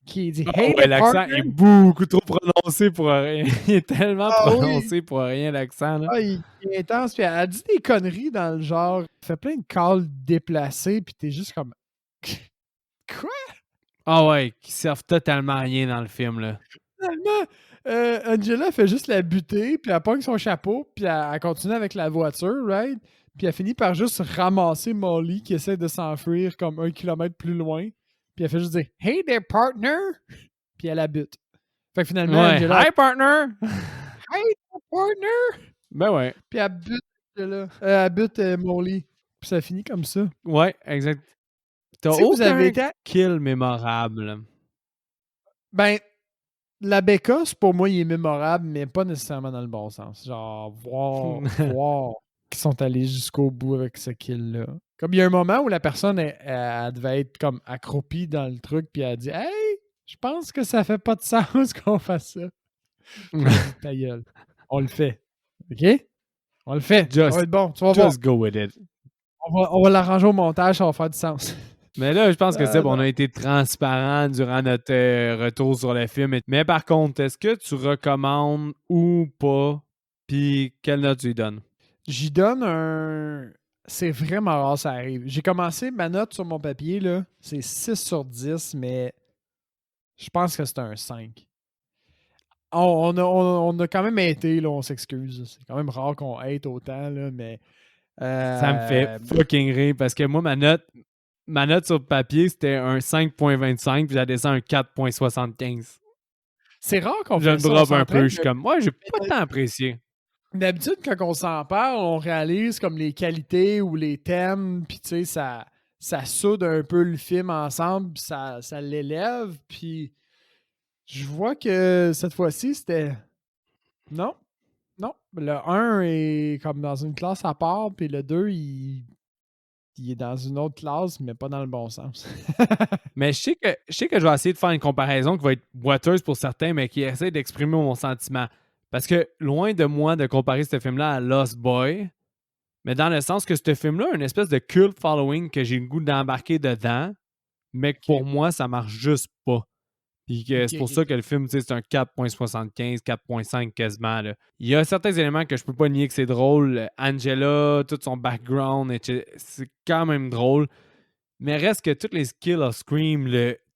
qui dit Ah Hey ouais, there, l'accent est partner! beaucoup trop prononcé pour rien. Il est tellement Ah oui! prononcé pour rien, l'accent, là. Ah, il est intense. Puis elle dit des conneries dans le genre. Elle fait plein de calls déplacés. Puis t'es juste comme Quoi? Ah ouais, qui servent totalement à rien dans le film, là. Finalement, Angela fait juste la buter. Puis elle pogne son chapeau. Puis elle continue avec la voiture, right? Puis elle finit par juste ramasser Molly qui essaie de s'enfuir comme 1 kilomètre plus loin. Puis elle fait juste dire Hey there, partner! Puis elle la bute. Fait que finalement, Ouais, Angela, hi partner! Hey there, partner! Ben ouais. Puis elle bute, Angela. Elle bute Molly. Puis ça finit comme ça. Ouais, exact. T'as Si vous avez aucun été. kill mémorable, là. Ben, la bécasse, pour moi, il est mémorable, mais pas nécessairement dans le bon sens. Genre, voir qu'ils sont allés jusqu'au bout avec ce kill-là. Comme il y a un moment où la personne, elle devait être comme accroupie dans le truc, puis elle a dit Hey, je pense que ça fait pas de sens qu'on fasse ça. Puis elle dit Ta gueule. On le fait. OK? On le fait. Ça va Just, être bon. Tu vas voir. just go with it. On va l'arranger au montage, ça va faire du sens. Mais là, je pense que c'est bon, on Non. a été transparent durant notre retour sur le film. Mais par contre, est-ce que tu recommandes ou pas? Puis quelle note tu lui donnes? J'y donne un c'est vraiment rare, ça arrive. J'ai commencé ma note sur mon papier, là, c'est 6 sur 10, mais je pense que c'est un 5. On a quand même été, là, on s'excuse. C'est quand même rare qu'on hate autant, là, mais. Ça me fait fucking rire parce que moi, ma note sur papier, c'était un 5.25 puis j'ai descendu un 4.75. C'est rare qu'on Je fait le ça, on drop un peu. s'entraîne. Je suis comme, ouais, j'ai pas tant apprécié. D'habitude, quand on s'en parle, on réalise comme les qualités ou les thèmes, puis tu sais, ça soude un peu le film ensemble, puis ça l'élève, puis je vois que cette fois-ci, c'était. Non, non. Le un est comme dans une classe à part, puis le 2 il est dans une autre classe, mais pas dans le bon sens. Mais je sais que je vais essayer de faire une comparaison qui va être boiteuse pour certains, mais qui essaie d'exprimer mon sentiment. Parce que loin de moi de comparer ce film-là à Lost Boy, mais dans le sens que ce film-là a une espèce de cult following que j'ai le goût d'embarquer dedans, mais que Ok, pour moi, ça marche juste pas. Puis que ok, c'est pour ok, ça ok. que le film, tu sais, c'est un 4.75, 4.5 quasiment. Là. Il y a certains éléments que je peux pas nier que c'est drôle. Angela, tout son background, c'est quand même drôle. Mais reste que toutes les skills of Scream,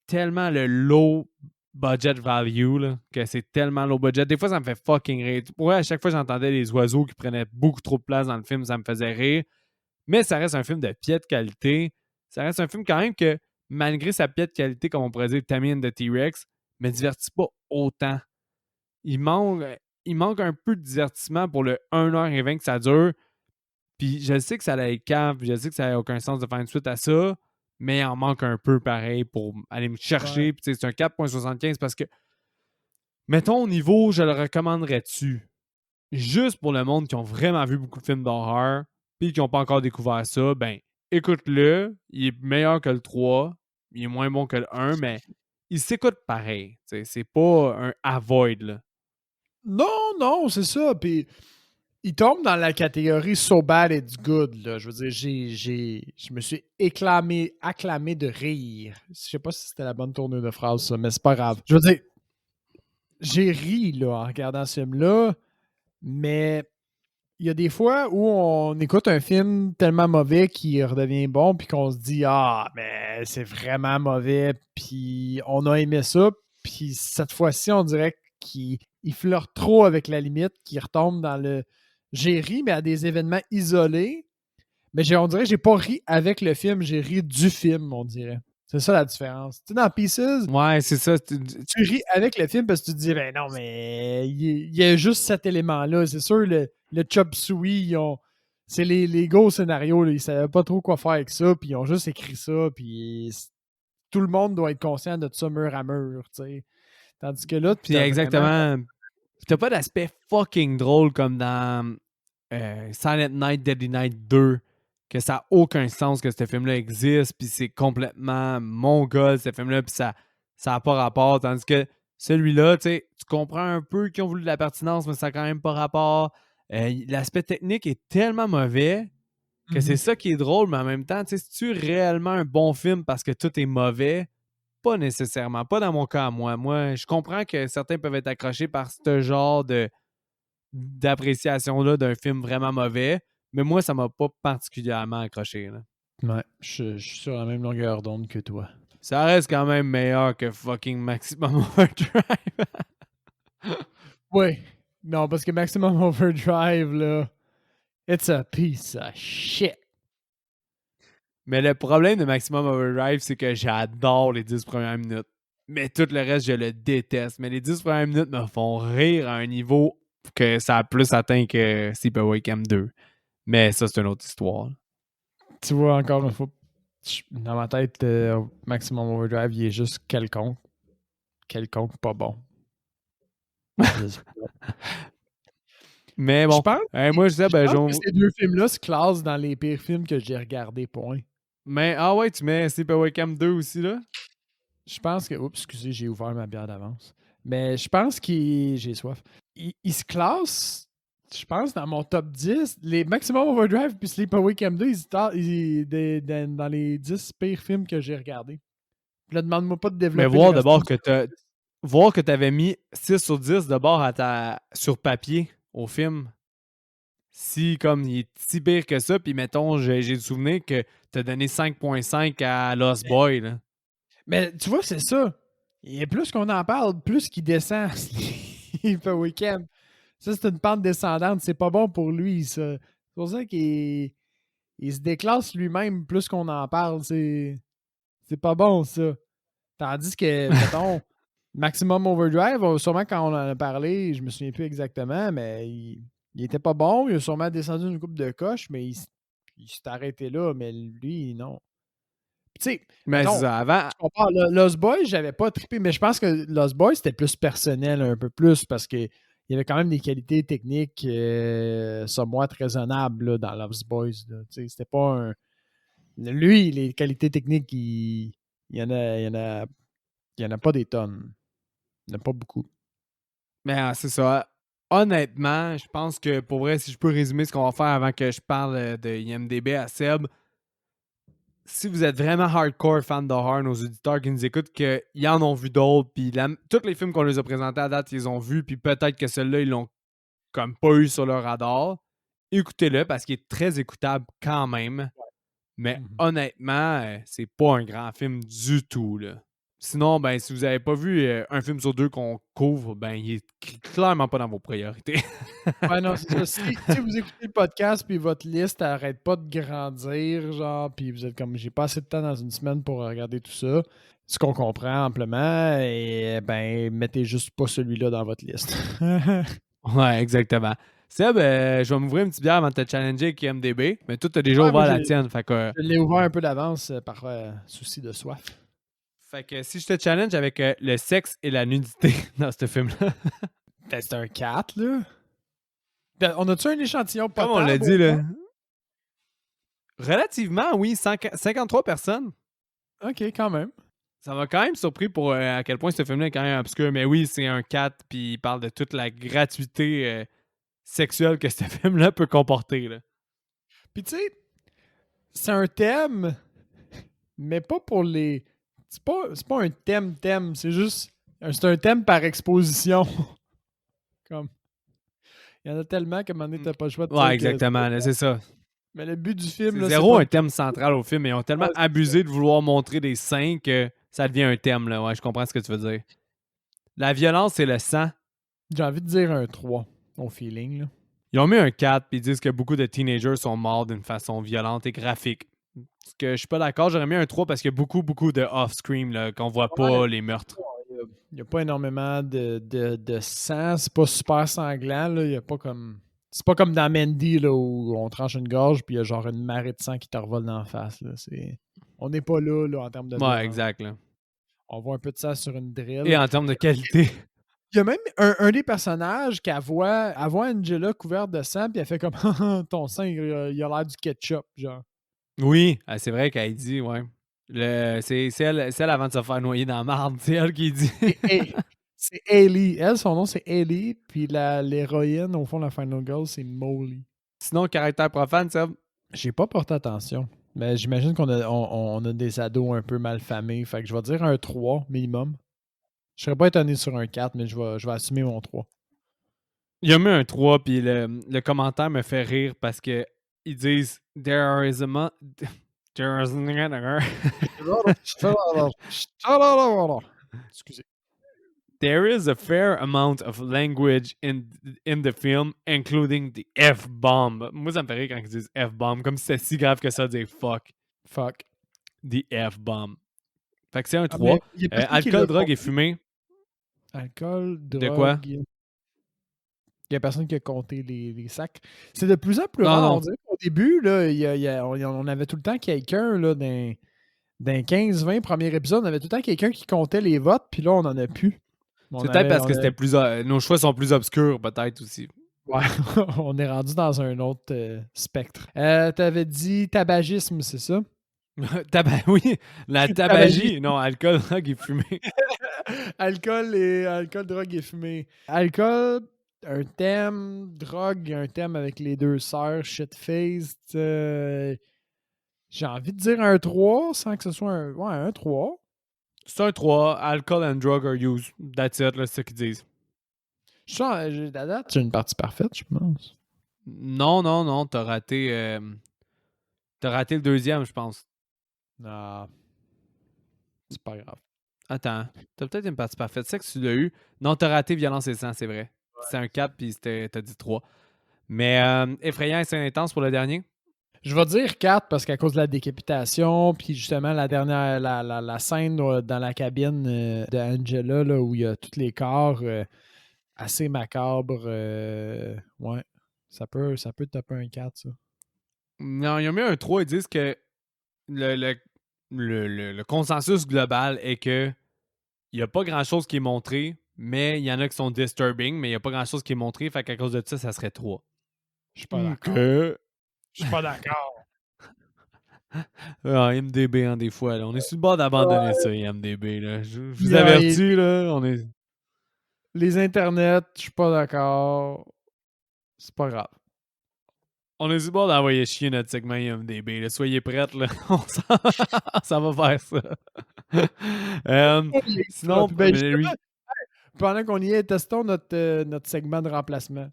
tellement le low budget value, là, que c'est tellement low budget. Des fois, ça me fait fucking rire. Ouais, à chaque fois, j'entendais les oiseaux qui prenaient beaucoup trop de place dans le film, ça me faisait rire. Mais ça reste un film de piètre qualité. Ça reste un film quand même que, malgré sa piètre qualité, comme on pourrait dire, Tammy and the T-Rex, me divertit pas autant. Il manque, il manque un peu de divertissement pour le 1h20 que ça dure. Puis je sais que ça allait être cave, puis je sais que ça n'a aucun sens de faire une suite à ça, mais il en manque un peu pareil pour aller me Ouais. chercher. Puis c'est un 4.75 parce que, mettons, au niveau, je le recommanderais-tu? Juste pour le monde qui ont vraiment vu beaucoup de films d'horreur, puis qui n'ont pas encore découvert ça, ben écoute-le. Il est meilleur que le 3, il est moins bon que le 1, mais il s'écoute pareil. C'est pas un avoid, là. Non, non, c'est ça. Puis il tombe dans la catégorie so bad it's good. Là. Je veux dire, je me suis acclamé de rire. Je sais pas si c'était la bonne tournure de phrase, ça, mais c'est pas grave. Je veux dire, j'ai ri là, en regardant ce film-là, mais il y a des fois où on écoute un film tellement mauvais qu'il redevient bon, puis qu'on se dit ah, mais c'est vraiment mauvais, puis on a aimé ça, puis cette fois-ci, on dirait qu'il flirte trop avec la limite, qu'il retombe dans le. J'ai ri, mais à des événements isolés, mais on dirait que j'ai pas ri avec le film, j'ai ri du film, on dirait. C'est ça la différence. Tu sais, dans Pieces, Ouais, c'est ça. tu ris avec le film parce que tu te dis, ben non, mais il y a juste cet élément-là. C'est sûr, le Chop Suey, c'est les gros scénarios, là, ils savaient pas trop quoi faire avec ça, puis ils ont juste écrit ça, puis tout le monde doit être conscient de ça mur à mur, tu sais. Tandis que là, Puis t'as vraiment. exactement. T'as pas d'aspect fucking drôle comme dans Silent Night, Deadly Night 2, que ça n'a aucun sens que ce film-là existe, puis c'est complètement mongol, ce film-là, puis ça n'a pas rapport. Tandis que celui-là, tu sais, tu comprends un peu qu'ils ont voulu de la pertinence, mais ça n'a quand même pas rapport. L'aspect technique est tellement mauvais que c'est Mhm. ça qui est drôle, mais en même temps, tu sais, c'est-tu réellement un bon film parce que tout est mauvais? Pas nécessairement. Pas dans mon cas à moi. Moi, je comprends que certains peuvent être accrochés par ce genre d'appréciation-là d'un film vraiment mauvais, mais moi, ça m'a pas particulièrement accroché. Là. Ouais, je suis sur la même longueur d'onde que toi. Ça reste quand même meilleur que fucking Maximum Overdrive. Ouais. Non, parce que Maximum Overdrive, là, it's a piece of shit. Mais le problème de Maximum Overdrive, c'est que j'adore les 10 premières minutes. Mais tout le reste, je le déteste. Mais les 10 premières minutes me font rire à un niveau que ça a plus atteint que Sleepaway Camp 2. Mais ça, c'est une autre histoire. Tu vois, encore une fois, dans ma tête, Maximum Overdrive, il est juste quelconque. Quelconque, pas bon. Je sais pas. Mais Je bon, pense, moi, je disais, je ben, pense que ces deux films-là se classent dans les pires films que j'ai regardés, point. mais ah ouais, tu mets Sleepaway Camp 2 aussi, là? Je pense que. Oups, excusez, j'ai ouvert ma bière d'avance. Mais je pense qu'il. J'ai soif. Il se classe, je pense, dans mon top 10. Les Maximum Overdrive puis Sleepaway Camp 2, dans les 10 pires films que j'ai regardés. Puis là, demande-moi pas de Mais développer le voir restant d'abord du que top tu 10. voir que tu avais mis 6 sur 10 d'abord sur papier au film. si comme il est si pire que ça, puis mettons, j'ai le souvenir que t'as donné 5.5 à Lost Boy, là. Mais tu vois, c'est ça. Et plus qu'on en parle, plus qu'il descend. Il fait week-end. Ça, c'est une pente descendante. C'est pas bon pour lui, ça. C'est pour ça qu'il se déclasse lui-même plus qu'on en parle. C'est pas bon, ça. Tandis que, mettons, Maximum Overdrive, sûrement quand on en a parlé, je me souviens plus exactement, mais il était pas bon. Il a sûrement descendu une coupe de coche, mais il s'est arrêté là. Mais lui, non. Tu sais, Mais c'est mettons, ça, avant... je compare Lost Boys, j'avais pas trippé, mais je pense que Lost Boys, c'était plus personnel un peu plus parce qu'il y avait quand même des qualités techniques somewhat raisonnables là, dans Lost Boys. Là. Tu sais, c'était pas un. Lui, les qualités techniques, il y en a pas des tonnes. Il n'y en a pas beaucoup. Mais c'est ça. Honnêtement, je pense que pour vrai, si je peux résumer ce qu'on va faire avant que je parle de IMDB à Seb, si vous êtes vraiment hardcore fan de horror, nos auditeurs qui nous écoutent, qu'ils en ont vu d'autres, puis tous les films qu'on les a présentés à date, ils les ont vus, puis peut-être que celui-là, ils l'ont comme pas eu sur leur radar, écoutez-le parce qu'il est très écoutable quand même. Mais honnêtement, c'est pas un grand film du tout, là. Sinon, ben, si vous n'avez pas vu un film sur deux qu'on couvre, ben, il est clairement pas dans vos priorités. Ouais, non, c'est ça. Si vous écoutez le podcast puis votre liste n'arrête pas de grandir, genre, puis vous êtes comme j'ai pas assez de temps dans une semaine pour regarder tout ça, ce qu'on comprend amplement, et ben mettez juste pas celui-là dans votre liste. Ouais, exactement. Seb, je vais m'ouvrir une petite bière avant de te challenger avec IMDB, mais toi, t'as déjà Ouais, moi ouvert la tienne. je l'ai ouvert un peu d'avance par souci de soif. Fait que si je te challenge avec le sexe et la nudité dans ce film-là. Ben, c'est un 4, là. Ben, on a-tu un échantillon potable? Comme on l'a dit, là. Relativement, oui, 53 personnes. Ok, quand même. Ça m'a quand même surpris pour à quel point ce film-là est quand même obscur. Mais oui, c'est un 4, puis il parle de toute la gratuité sexuelle que ce film-là peut comporter. Là. Puis tu sais, c'est un thème, mais pas pour les. C'est pas un thème, c'est juste. C'est un thème par exposition. Comme. Il y en a tellement qu'à un moment donné, t'as pas le choix de dire Ouais, que. exactement, là, c'est ça. Mais le but du film, C'est là, c'est zéro pas. un thème central au film. Ils ont tellement Ouais, abusé de vouloir montrer des seins que ça devient un thème. Là. Ouais, je comprends ce que tu veux dire. La violence et le sang. j'ai envie de dire un 3 au feeling, là. Ils ont mis un 4 puis ils disent que beaucoup de teenagers sont morts d'une façon violente et graphique. Parce que je suis pas d'accord, j'aurais mis un 3 parce qu'il y a beaucoup de off-screen qu'on voit Ouais, pas les meurtres. il n'y a pas énormément de sang. C'est pas super sanglant. Là. Il y a pas comme. C'est pas comme dans Mandy là, où on tranche une gorge puis il y a genre une marée de sang qui te revole dans la face. Là. On n'est pas là, en termes de Ouais, violence. exact. Là. On voit un peu de sang sur une Et drill. en termes de qualité. Il y a même un des personnages qui voit Angela couverte de sang puis elle fait comme ton sang il a l'air du ketchup. Genre. Oui, c'est vrai qu'elle dit, ouais. C'est elle avant de se faire noyer dans la marde, c'est elle qui dit. C'est Hailey. Elle, son nom, c'est Hailey. Puis l'héroïne, au fond, la Final Girl, c'est Molly. Sinon, caractère profane, ça. J'ai pas porté attention. Mais j'imagine qu'on a des ados un peu mal famés. Fait que je vais dire un 3 minimum. Je serais pas étonné sur un 4, mais je vais assumer mon 3. Il a mis un 3, puis le commentaire me fait rire parce que ils disent There is a there is Excusez. There is a fair amount of language in the film, including the F-bomb. Moi, ça me fait rire quand ils disent F-bomb, comme si c'était si grave que ça de dire fuck. Fuck. The F-bomb. Fait que c'est un Ah, mais 3. y a personne qui Alcool, l'a drogue et compté. fumée. Alcool, De quoi? drogue. Il y a personne qui a compté les sacs. C'est de plus en plus Non, rare. non. On dirait qu'au début, là, on avait tout le temps quelqu'un là, dans 15-20 premiers épisodes, on avait tout le temps quelqu'un qui comptait les votes, puis là, on n'en a plus. C'est peut-être parce que c'était plus. Nos choix sont plus obscurs, peut-être aussi. Ouais, on est rendu dans un autre spectre. T'avais dit tabagisme, c'est ça? Oui, la tabagie. Non, alcool, drogue et fumée. Alcool, drogue et fumée. Alcool, un thème. Drogue, un thème avec les deux sœurs, shit-faced. J'ai envie de dire un 3 sans que ce soit un. Ouais, un 3. C'est un 3. Alcohol and drug are used. That's it, là, c'est ce qu'ils disent. À date, j'ai une partie parfaite, je pense. Non, t'as raté le deuxième, je pense. Non, c'est pas grave. Attends, t'as peut-être une partie parfaite. C'est que tu l'as eu. Non, t'as raté Violence et sang, c'est vrai. C'était un 4 puis t'as dit 3. Mais effrayant et c'est intense pour le dernier. Je vais dire 4 parce qu'à cause de la décapitation, puis justement la dernière, la scène dans la cabine de Angela, là, où il y a tous les corps assez macabres. Ouais, ça peut taper un 4 ça. Non, ils ont mis un 3. Ils disent que le, le, le consensus global est que il n'y a pas grand-chose qui est montré, mais il y en a qui sont disturbing, mais il n'y a pas grand-chose qui est montré, fait qu'à cause de ça, ça serait 3. Je suis pas OK. d'accord. Je suis pas d'accord. Ah, IMDB, hein, des fois. Là. On est sur le bord d'abandonner ça, IMDB. Là. Je vous Yeah, avertis, là, on est... les internets, je suis pas d'accord. C'est pas grave. On est sur le bord d'envoyer chier notre segment IMDB. Là. Soyez prêts, là. Ça va faire ça. Sinon, Ben, justement, pendant qu'on y est, testons notre segment de remplacement.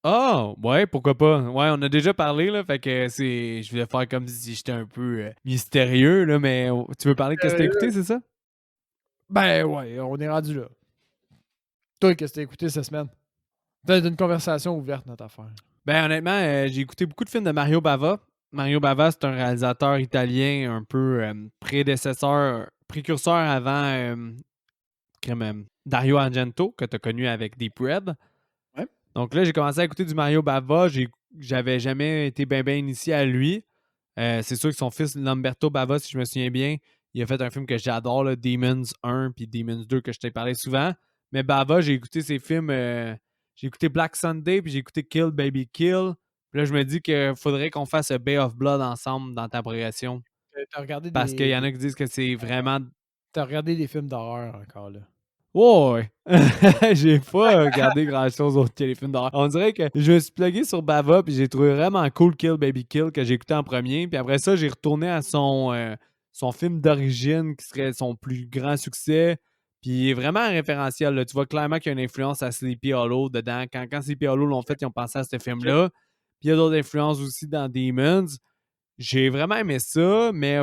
ah, ouais, pourquoi pas. Ouais, on a déjà parlé, là, fait que c'est... Je voulais faire comme si j'étais un peu mystérieux, là, mais tu veux parler de qu'est-ce que t'as écouté, c'est ça? Ben ouais, on est rendu là. Toi, qu'est-ce que t'as écouté cette semaine? T'as une conversation ouverte, notre affaire. Ben, honnêtement, j'ai écouté beaucoup de films de Mario Bava. Mario Bava, c'est un réalisateur italien un peu prédécesseur, précurseur avant Dario Argento, que tu as connu avec Deep Red. Ouais. Donc là, j'ai commencé à écouter du Mario Bava. J'avais jamais été bien initié à lui. C'est sûr que son fils, Lamberto Bava, si je me souviens bien, il a fait un film que j'adore, là, Demons 1 puis Demons 2, que je t'ai parlé souvent. Mais Bava, j'ai écouté ses films. J'ai écouté Black Sunday puis j'ai écouté Kill Baby Kill. Puis là, je me dis qu'il faudrait qu'on fasse Bay of Blood ensemble dans ta progression. T'as regardé Parce qu'il y des, en a qui disent que c'est vraiment. t'as regardé des films d'horreur encore, là. Ouais! J'ai pas regardé grand-chose autre que les films d'horreur. On dirait que je me suis plugué sur Bava puis j'ai trouvé vraiment cool Kill Baby Kill que j'ai écouté en premier. Puis après ça, j'ai retourné à son film d'origine qui serait son plus grand succès. Puis il est vraiment un référentiel. Là. Tu vois clairement qu'il y a une influence à Sleepy Hollow dedans. Quand Sleepy Hollow l'ont fait, ils ont pensé à ce film-là. Puis il y a d'autres influences aussi dans Demons. J'ai vraiment aimé ça, mais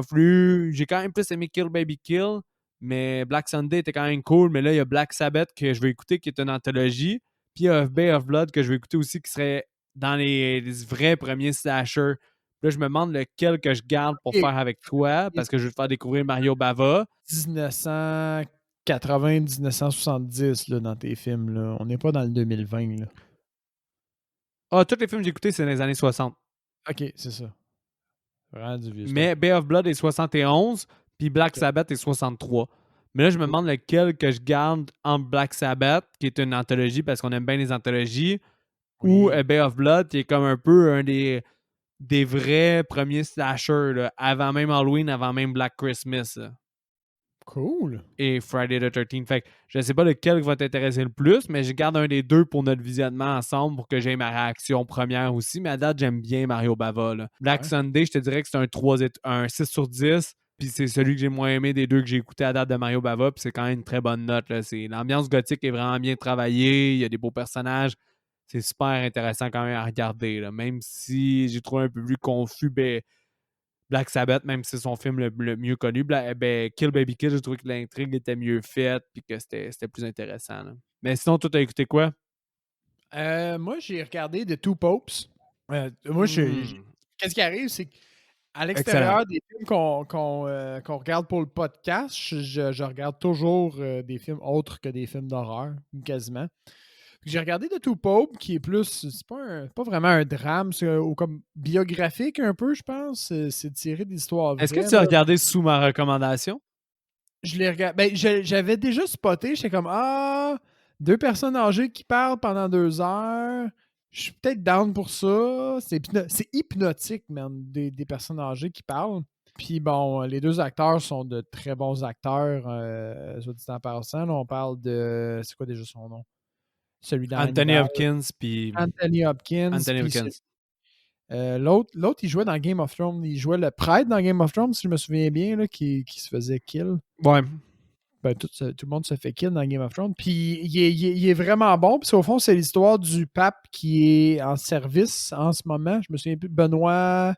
j'ai quand même plus aimé Kill Baby Kill. Mais Black Sunday était quand même cool. Mais là, il y a Black Sabbath que je vais écouter, qui est une anthologie. Puis il y a Bay of Blood que je vais écouter aussi, qui serait dans les vrais premiers slashers. Là, je me demande lequel que je garde pour Et faire avec toi, parce que je vais te faire découvrir Mario Bava. 1980-1970 là, dans tes films. Là. On n'est pas dans le 2020. Là. Ah, tous les films que j'ai écoutés, c'est dans les années 60. OK, c'est ça. Vraiment du vieux stuff. Mais Bay of Blood est 71, puis Black OK. Sabbath est 63. Mais là, je me demande lequel que je garde entre Black Sabbath, qui est une anthologie parce qu'on aime bien les anthologies, ou Oui. Bay of Blood, qui est comme un peu un des vrais premiers slashers, là, avant même Halloween, avant même Black Christmas là, Cool. et Friday the 13th. Fait que je ne sais pas lequel va t'intéresser le plus, mais je garde un des deux pour notre visionnement ensemble pour que j'aie ma réaction première aussi. Mais à date, j'aime bien Mario Bava. Là. Black Ouais. Sunday, je te dirais que c'est un 6 sur 10. Puis c'est celui que j'ai moins aimé des deux que j'ai écouté à date de Mario Bava. Puis c'est quand même une très bonne note. Là. L'ambiance gothique est vraiment bien travaillée. Il y a des beaux personnages. C'est super intéressant quand même à regarder. Là. Même si j'ai trouvé un peu plus confus, Black Sabbath, même si c'est son film le mieux connu, Kill Baby Kill, j'ai trouvé que l'intrigue était mieux faite et que c'était plus intéressant. Là. Mais sinon, toi, t'as écouté quoi? Moi, j'ai regardé The Two Popes. Moi, qu'est-ce qui arrive, c'est qu'à Excellent. l'extérieur des films qu'on regarde pour le podcast, je regarde toujours des films autres que des films d'horreur, quasiment. J'ai regardé The Two Popes, qui est plus, c'est pas vraiment un drame, c'est comme biographique un peu, je pense. C'est tiré d'histoires Est-ce que vraies. tu as Là. regardé sous ma recommandation? Je l'ai regardé. Ben, j'avais déjà spoté, j'étais comme deux personnes âgées qui parlent pendant 2 heures. Je suis peut-être down pour ça. C'est hypnotique, man, des personnes âgées qui parlent. Puis bon, les deux acteurs sont de très bons acteurs, soit dit en passant. Là, on parle de. C'est quoi déjà son nom? Celui dans Anthony Hannibal. Hopkins, puis Anthony Hopkins. Anthony Puis Hopkins. l'autre, il jouait dans Game of Thrones. Il jouait le prêtre dans Game of Thrones, si je me souviens bien, là, qui se faisait kill. Ouais. Ben, tout le monde se fait kill dans Game of Thrones. Puis il est vraiment bon. Puis au fond, c'est l'histoire du pape qui est en service en ce moment. Je me souviens plus. Benoît.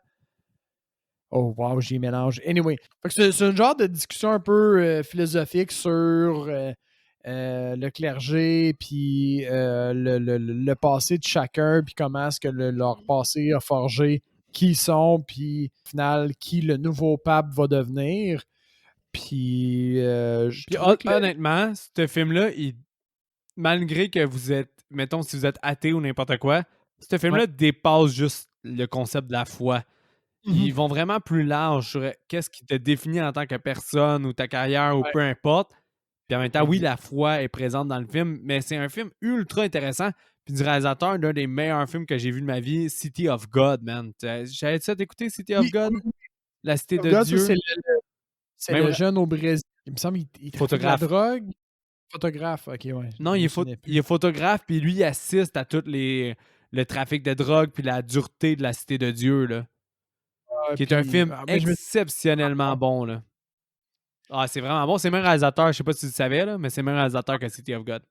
Oh, wow, j'y mélange. Anyway, fait que c'est un genre de discussion un peu philosophique sur le clergé, puis le passé de chacun, puis comment est-ce que leur passé a forgé qui ils sont, puis au final, qui le nouveau pape va devenir. Puis, je Puis trouvais que honnêtement, ce film-là, malgré que vous êtes, mettons, si vous êtes athée ou n'importe quoi, ce ouais. film-là dépasse juste le concept de la foi. Ils Mhm. vont vraiment plus large sur qu'est-ce qui te définit en tant que personne ou ta carrière ou Ouais, peu importe. Puis en même temps, oui, exact. la foi est présente dans le film, mais c'est un film ultra intéressant. Puis du réalisateur d'un des meilleurs films que j'ai vu de ma vie, City of God, man. J'avais ça d'écouter City of Oui, God? oui, oui. La cité de Regarde, ça, Dieu? c'est Même le jeune au Brésil. Il me semble qu'il trafique de la photographe. drogue. Photographe, ok, ouais. Non, Je il me est, souvenais il plus. est photographe, puis lui, il assiste à tout le trafic de drogue, puis la dureté de la cité de Dieu, là. Qui est un film Mais je me exceptionnellement bon, là. Ah, c'est vraiment bon. C'est le même réalisateur, je sais pas si tu le savais, là, mais c'est le même réalisateur que City of God.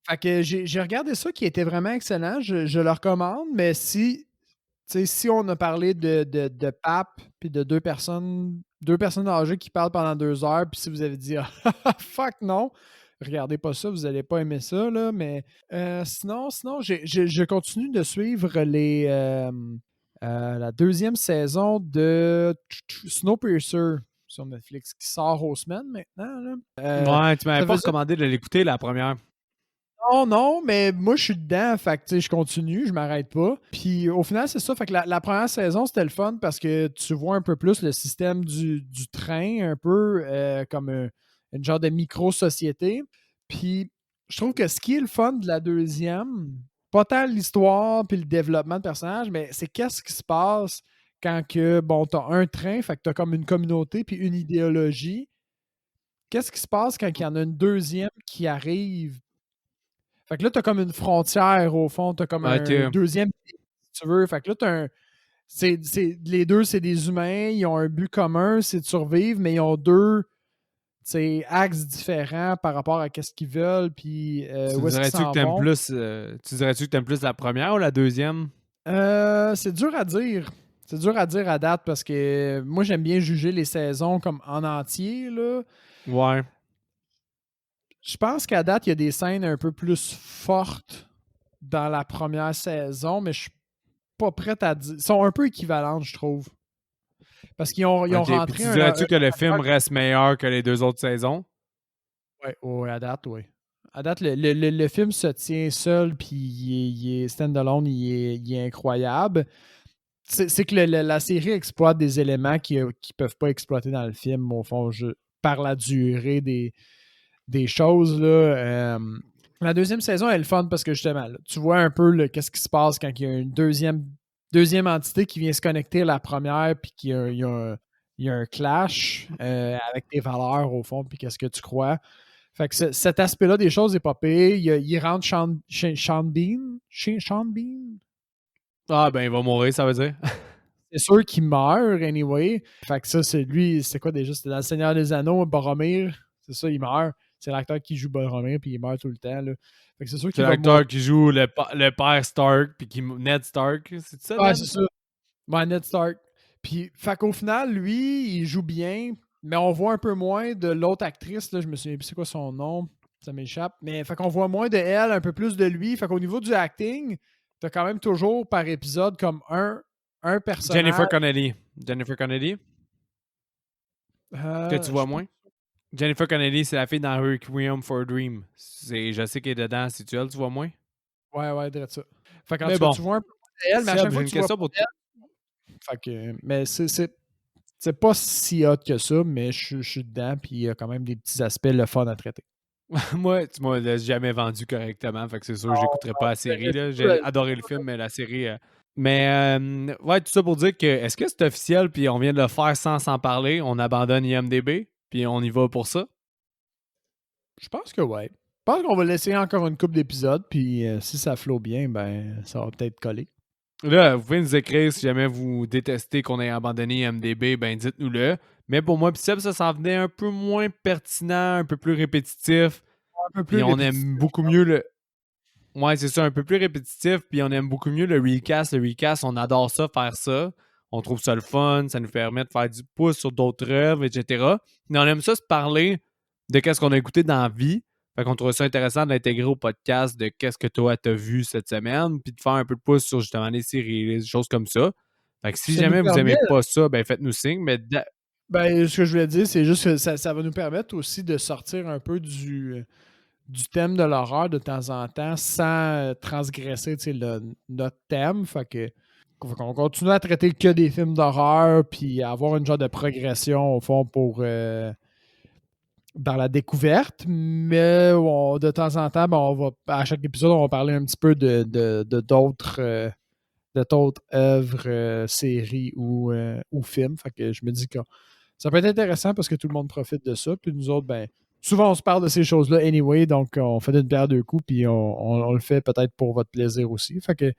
Fait que j'ai regardé ça qui était vraiment excellent. Je le recommande, mais si on a parlé de pape puis de deux personnes âgées qui parlent pendant 2 heures, puis si vous avez dit ah, fuck non, regardez pas ça, vous allez pas aimer ça, là. Mais sinon, je continue de suivre la deuxième saison de Snowpiercer sur Netflix qui sort aux semaines maintenant. Là. Ouais, tu m'avais Ça pas faisait recommandé de l'écouter, la première. non, non, mais moi, je suis dedans. Fait que, tu sais, je continue, je m'arrête pas. Puis, au final, c'est ça. Fait que la première saison, c'était le fun parce que tu vois un peu plus le système du train, un peu comme une genre de micro-société. Puis, je trouve que ce qui est le fun de la deuxième, pas tant l'histoire puis le développement de personnages, mais c'est qu'est-ce qui se passe quand que, bon, t'as un train, fait que t'as comme une communauté puis une idéologie. Qu'est-ce qui se passe quand il y en a une deuxième qui arrive? Fait que là, t'as comme une frontière au fond, t'as comme un Ok. deuxième pays, si tu veux. Fait que là, les deux, c'est des humains, ils ont un but commun, c'est de survivre, mais ils ont deux axes différents par rapport à qu'est-ce qu'ils veulent, puis Tu où est-ce qu'ils dirais-tu que s'en t'aimes vont. plus tu dirais-tu que t'aimes plus la première ou la deuxième? C'est dur à dire. C'est dur à dire à date parce que moi, j'aime bien juger les saisons comme en entier, là. Ouais. Je pense qu'à date, il y a des scènes un peu plus fortes dans la première saison, mais je suis pas prête à dire. Ils sont un peu équivalentes, je trouve. Parce qu'ils ont Ok. Puis rentré tu un. dirais-tu que le film reste meilleur que les deux autres saisons? Ouais, ouais, à date, oui. À date, le film se tient seul, puis il est standalone, il est incroyable. C'est que la série exploite des éléments qui ne peuvent pas exploiter dans le film, au fond, par la durée des choses. Là, la deuxième saison, elle est le fun parce que justement, là, tu vois un peu qu'est-ce qui se passe quand il y a une deuxième entité qui vient se connecter à la première, puis il y a un clash avec tes valeurs, au fond, puis qu'est-ce que tu crois. Fait que cet aspect-là des choses est pas pire. Il rentre Sean Bean. Sean Bean? Ah, ben, il va mourir, ça veut dire. C'est sûr qu'il meurt, anyway. Fait que ça, c'est lui, c'est quoi déjà? C'était dans Le Seigneur des Anneaux, Boromir. C'est ça, il meurt. C'est l'acteur qui joue Boromir, puis il meurt tout le temps. Là. Fait que c'est sûr C'est qu'il va mourir. l'acteur qui joue le père Stark, puis Ned Stark. C'est ça, Ah, Ned? c'est ça. Ouais, Ned Stark. Puis, fait qu'au final, lui, il joue bien, mais on voit un peu moins de l'autre actrice. Là, je me souviens plus c'est quoi son nom. Ça m'échappe. Mais fait qu'on voit moins de elle, un peu plus de lui. Fait qu'au niveau du acting, t'as quand même toujours par épisode comme un Jennifer personnage. Connelly. Jennifer Connelly, que tu vois Je moins. Jennifer Connelly, c'est la fille dans Requiem for a Dream. Je sais qu'elle est dedans. Si tu elle, tu vois moins. Ouais, dirais ça. Fait qu'en Mais tout cas, bon, tu vois un peu elle, mais à Seb, chaque j'ai fois une que tu vois question pas pour toi. elle, fait que, mais c'est pas si hot que ça, mais je suis dedans, puis il y a quand même des petits aspects le fun à traiter. Moi, tu m'as jamais vendu correctement, fait que c'est sûr que j'écouterai pas la série. Là. J'ai adoré le film, mais la série. Mais ouais, tout ça pour dire que est-ce que c'est officiel, puis on vient de le faire sans s'en parler, on abandonne IMDB, puis on y va pour ça? Je pense que ouais. Je pense qu'on va laisser encore une couple d'épisodes, puis si ça flot bien, ben ça va peut-être coller. Là, vous pouvez nous écrire si jamais vous détestez qu'on ait abandonné MDB, ben dites-nous-le. Mais pour moi, pis Seb, ça s'en venait un peu moins pertinent, un peu plus répétitif. Un peu plus Puis on répétitif. aime beaucoup mieux le. Ouais, c'est ça, un peu plus répétitif. Puis on aime beaucoup mieux le recast. Le recast, on adore ça, faire ça. On trouve ça le fun. Ça nous permet de faire du pouce sur d'autres œuvres, etc. Mais on aime ça se parler de qu'est-ce qu'on a écouté dans la vie. Fait qu'on trouve ça intéressant de l'intégrer au podcast de qu'est-ce que toi t'as vu cette semaine. Puis de faire un peu de pouce sur justement les séries, les choses comme ça. Fait que si Ça nous jamais vous aimez permet, pas ça, ben faites-nous signe. Mais ben, ce que je voulais dire, c'est juste que ça va nous permettre aussi de sortir un peu du thème de l'horreur de temps en temps sans transgresser notre thème. Fait qu'on continue à traiter que des films d'horreur puis à avoir une genre de progression au fond pour dans la découverte. Mais de temps en temps, ben, à chaque épisode, on va parler un petit peu de d'autres œuvres, séries ou films. Fait que je me dis que ça peut être intéressant parce que tout le monde profite de ça. Puis nous autres, ben, souvent on se parle de ces choses-là anyway, donc on fait d'une pierre deux coups, puis on le fait peut-être pour votre plaisir aussi. Fait que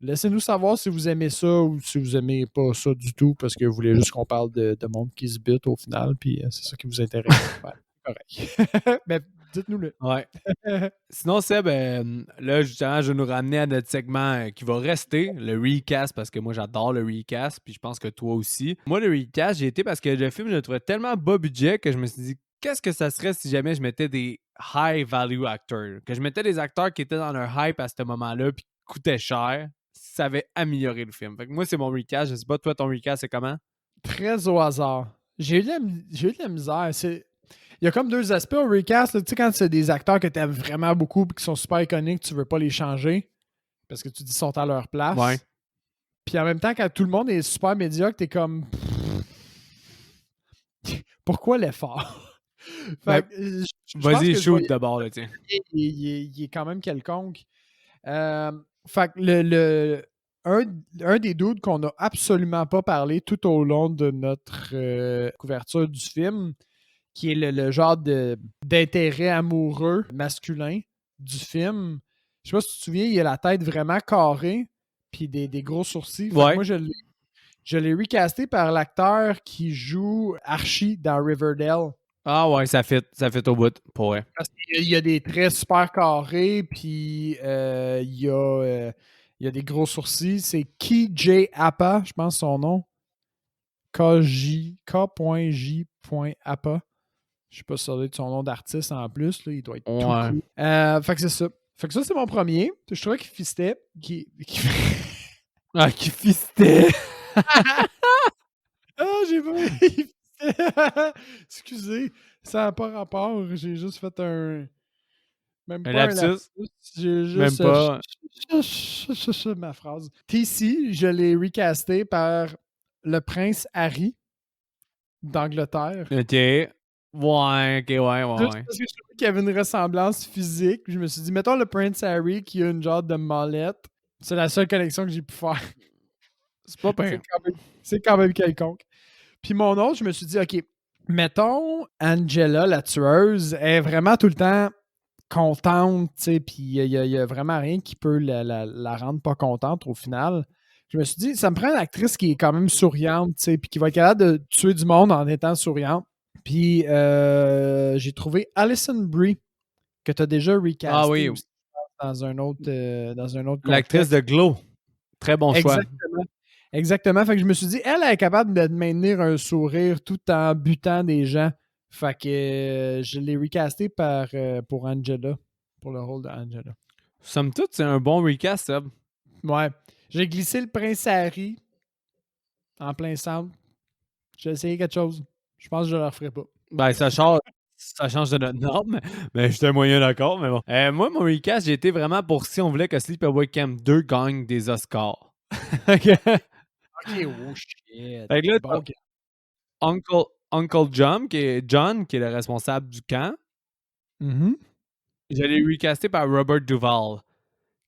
laissez-nous savoir si vous aimez ça ou si vous aimez pas ça du tout parce que vous voulez juste qu'on parle de monde qui se bute au final, puis c'est ça qui vous intéresse. Ben, correct. Mais dites-nous-le. ouais. Sinon, Seb, là, justement, je vais nous ramener à notre segment qui va rester, le recast, parce que moi, j'adore le recast, puis je pense que toi aussi. Moi, le recast, j'ai été parce que le film, je le trouvais tellement bas budget que je me suis dit, qu'est-ce que ça serait si jamais je mettais des high value actors? Que je mettais des acteurs qui étaient dans leur hype à ce moment-là, puis qui coûtaient cher, ça avait amélioré le film. Fait que moi, c'est mon recast. Je sais pas, toi, ton recast, c'est comment? Très au hasard. J'ai eu de la misère. Il y a comme deux aspects au recast. Tu sais, quand c'est des acteurs que tu aimes vraiment beaucoup et qui sont super iconiques, tu veux pas les changer parce que tu dis qu'ils sont à leur Ouais. place. Puis en même temps, quand tout le monde est super médiocre, t'es comme pourquoi l'effort? Ben, Fait que, je pense vas-y, que je vais shoot d'abord, là, tiens. il est quand même quelconque. Fait que un des doutes qu'on n'a absolument pas parlé tout au long de notre couverture du film, qui est le genre d'intérêt amoureux masculin du film. Je sais pas si tu te souviens, il a la tête vraiment carrée, puis des gros sourcils. Fait que Ouais. moi, je l'ai recasté par l'acteur qui joue Archie dans Riverdale. Ah ouais, ça fit au bout, pour vrai. Parce qu'il y a des traits super carrés, puis il y a des gros sourcils. C'est K.J. Appa, je pense son nom. K.J.Appa. Je sais pas si ça doit être son nom d'artiste en plus. Là, il doit être tout Ouais. cool. Fait que c'est ça. Fait que ça, c'est mon premier. Je trouvais qu'il fistait. Ah, qui fistait! Ah, j'ai pas. Excusez, ça n'a pas rapport. J'ai juste fait un. Même Un pas un lapsus? lapsus. J'ai Même juste. pas. Ma phrase. TC, je l'ai recasté par le prince Harry d'Angleterre. OK. Ouais, OK, ouais. Juste parce que je trouvais qu'il y avait une ressemblance physique. Puis je me suis dit, mettons le prince Harry qui a une genre de mallette. C'est la seule connexion que j'ai pu faire. C'est pas C'est pire. quand même quelconque. Puis mon autre, je me suis dit, OK, mettons Angela, la tueuse, est vraiment tout le temps contente, tu sais, puis il y a vraiment rien qui peut la rendre pas contente au final. Je me suis dit, ça me prend une actrice qui est quand même souriante, tu sais, puis qui va être capable de tuer du monde en étant souriante. Puis j'ai trouvé Alison Brie, que tu as déjà Ah recasté oui, aussi dans un autre l'actrice de contexte. Glow. Très bon choix. Exactement. Exactement. Fait que je me suis dit, elle est capable de maintenir un sourire tout en butant des gens. Fait que je l'ai recasté pour Angela, pour le rôle d'Angela. Somme toute, c'est un bon recast, Seb. Ouais. J'ai glissé le prince Harry en plein centre. J'ai essayé quelque chose. Je pense que je ne le referai pas. Ben, ça change de notre norme, mais j'étais moyen d'accord, mais bon. Moi, mon recast, j'ai été vraiment pour si on voulait que Sleepaway Camp 2 gagne des Oscars. OK. Ok, oh shit. Fait que là, Bon, t'as Uncle John, qui est le responsable du camp. Mhm. Je l'ai recasté par Robert Duvall,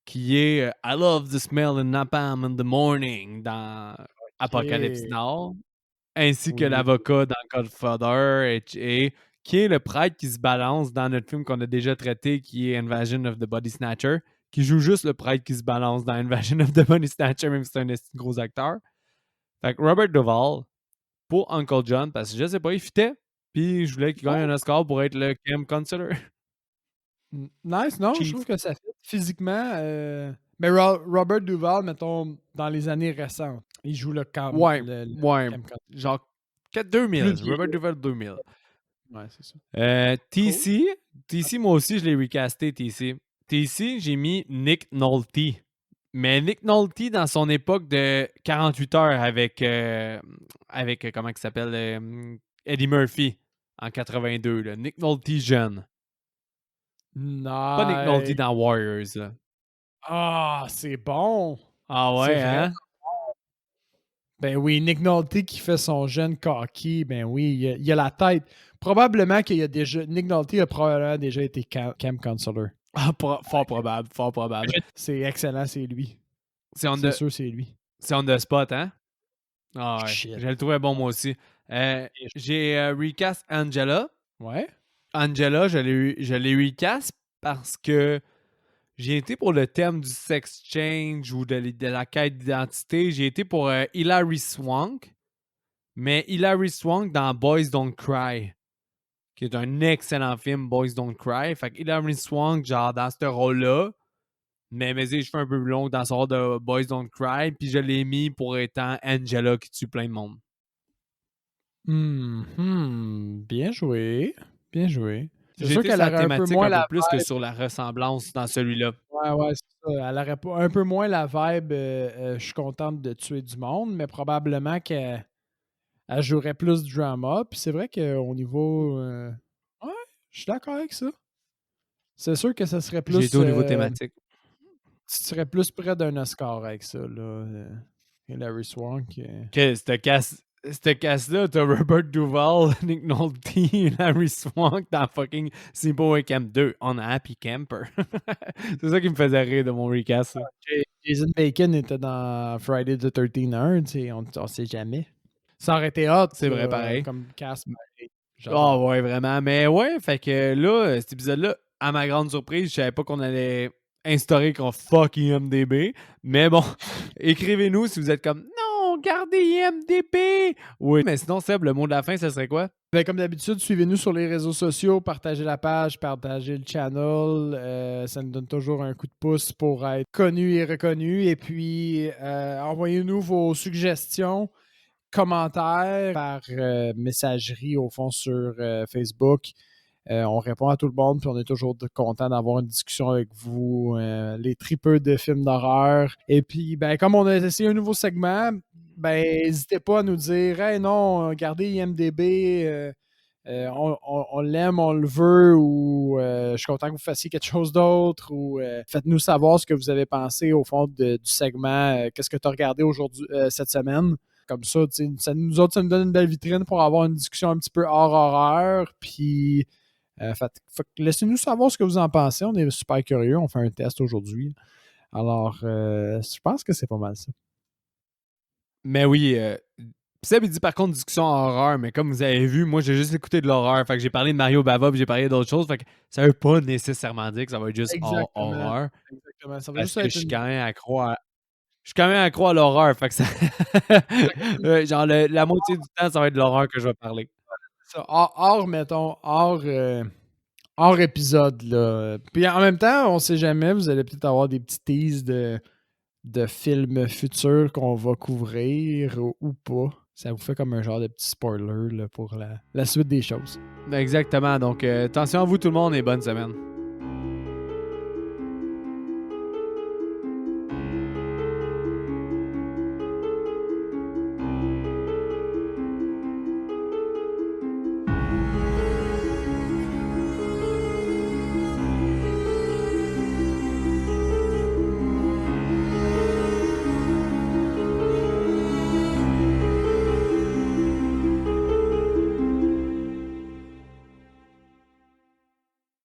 qui est I love the smell of napalm in the morning dans Apocalypse Now, ainsi que Oui. l'avocat dans Godfather, et qui est le prêtre qui se balance dans notre film qu'on a déjà traité, qui est Invasion of the Body Snatcher, qui joue juste le prêtre qui se balance dans Invasion of the Body Snatcher, même si c'est un gros acteur. Fait que Robert Duvall pour Uncle John, parce que je sais pas, il fitait. Puis je voulais qu'il gagne un Oscar pour être le Cam Counselor. Nice, non? Chief. Je trouve que ça fait physiquement. Mais Robert Duvall, mettons, dans les années récentes, il joue le camp. Ouais, Cam Counselor. genre 2000, Plus Robert Duvall 2000. Ouais, c'est ça. TC, moi aussi, je l'ai recasté, TC. TC, j'ai mis Nick Nolte. Mais Nick Nolte, dans son époque de 48 heures avec comment il s'appelle, Eddie Murphy, en 82. Là. Nick Nolte jeune. Pas Nick Nolte Nice. dans Warriors. Là. Ah, c'est bon. Ah C'est ouais, vrai. hein? Ben oui, Nick Nolte qui fait son jeune cocky, ben oui, il a la tête. Probablement qu'il y a déjà. Nick Nolte a probablement déjà été camp counselor. Ah, fort probable, fort probable. C'est excellent, c'est lui. C'est sûr, c'est lui. C'est on the spot, hein? Ah ouais. Shit. Je le trouvais bon, moi aussi. J'ai recast Angela. Ouais. Angela, je l'ai recast parce que j'ai été pour le thème du sex change ou de la quête d'identité. J'ai été pour Hilary Swank. Mais Hilary Swank dans Boys Don't Cry, qui est un excellent film, Boys Don't Cry. Fait que Hilary Swank, genre, dans ce rôle-là, mais mes cheveux un peu plus longs dans ce rôle de Boys Don't Cry, puis je l'ai mis pour étant Angela qui tue plein de monde. Bien joué. Bien joué. C'est J'ai sûr été qu'elle sur la aurait un peu thématique moins un la peu plus que vibe. sur la ressemblance dans celui-là. Ouais, c'est ça. Elle aurait un peu moins la vibe. Je suis contente de tuer du monde, mais probablement qu'elle jouerait plus de drama. Puis c'est vrai qu'au niveau. Ouais, je suis d'accord avec ça. C'est sûr que ça serait plus. J'ai été au niveau thématique. Tu serais plus près d'un Oscar avec ça, là. Hilary Swank. Que cette casse-là, t'as Robert Duvall, Nick Nolte, Hilary Swank dans fucking Sleepaway Camp 2 on a Happy Camper. C'est ça qui me faisait rire de mon recast. Jason Bacon était dans Friday the 13th, on sait jamais. Ça aurait été hot. C'est vrai, pareil. Comme cast. Ah ouais, vraiment. Mais ouais, fait que là, cet épisode-là, à ma grande surprise, je savais pas qu'on allait instaurer qu'on fuck IMDB. Mais bon, écrivez-nous si vous êtes comme non, gardez IMDB. Oui, mais sinon, Seb, le mot de la fin, ça serait quoi? Ben, comme d'habitude, suivez-nous sur les réseaux sociaux, partagez la page, partagez le channel. Ça nous donne toujours un coup de pouce pour être connu et reconnu. Et puis, envoyez-nous vos suggestions, commentaires par messagerie au fond sur Facebook. On répond à tout le monde, puis on est toujours content d'avoir une discussion avec vous, les tripeux de films d'horreur. Et puis, ben, comme on a essayé un nouveau segment, ben, n'hésitez pas à nous dire « Hey, non, gardez IMDB, on l'aime, on le veut » ou je suis content que vous fassiez quelque chose d'autre » ou faites-nous savoir ce que vous avez pensé au fond du segment « Qu'est-ce que tu as regardé aujourd'hui cette semaine? » Comme ça, nous autres, ça nous donne une belle vitrine pour avoir une discussion un petit peu hors horreur. Puis, laissez-nous savoir ce que vous en pensez. On est super curieux. On fait un test aujourd'hui. Alors, je pense que c'est pas mal ça. Mais oui, Seb, il dit par contre discussion horreur, mais comme vous avez vu, moi j'ai juste écouté de l'horreur. Fait que j'ai parlé de Mario Bava, puis j'ai parlé d'autres choses. Fait que ça veut pas nécessairement dire que ça va être juste horreur. Exactement. Ça va Parce juste que être je suis quand même accro à l'horreur. Fait que ça. Genre, la moitié du temps, ça va être de l'horreur que je vais parler. Ça, mettons, hors épisode, là. Puis en même temps, on sait jamais, vous allez peut-être avoir des petits teases de films futurs qu'on va couvrir ou pas. Ça vous fait comme un genre de petit spoiler là, pour la suite des choses. Exactement. Donc, attention à vous tout le monde et bonne semaine.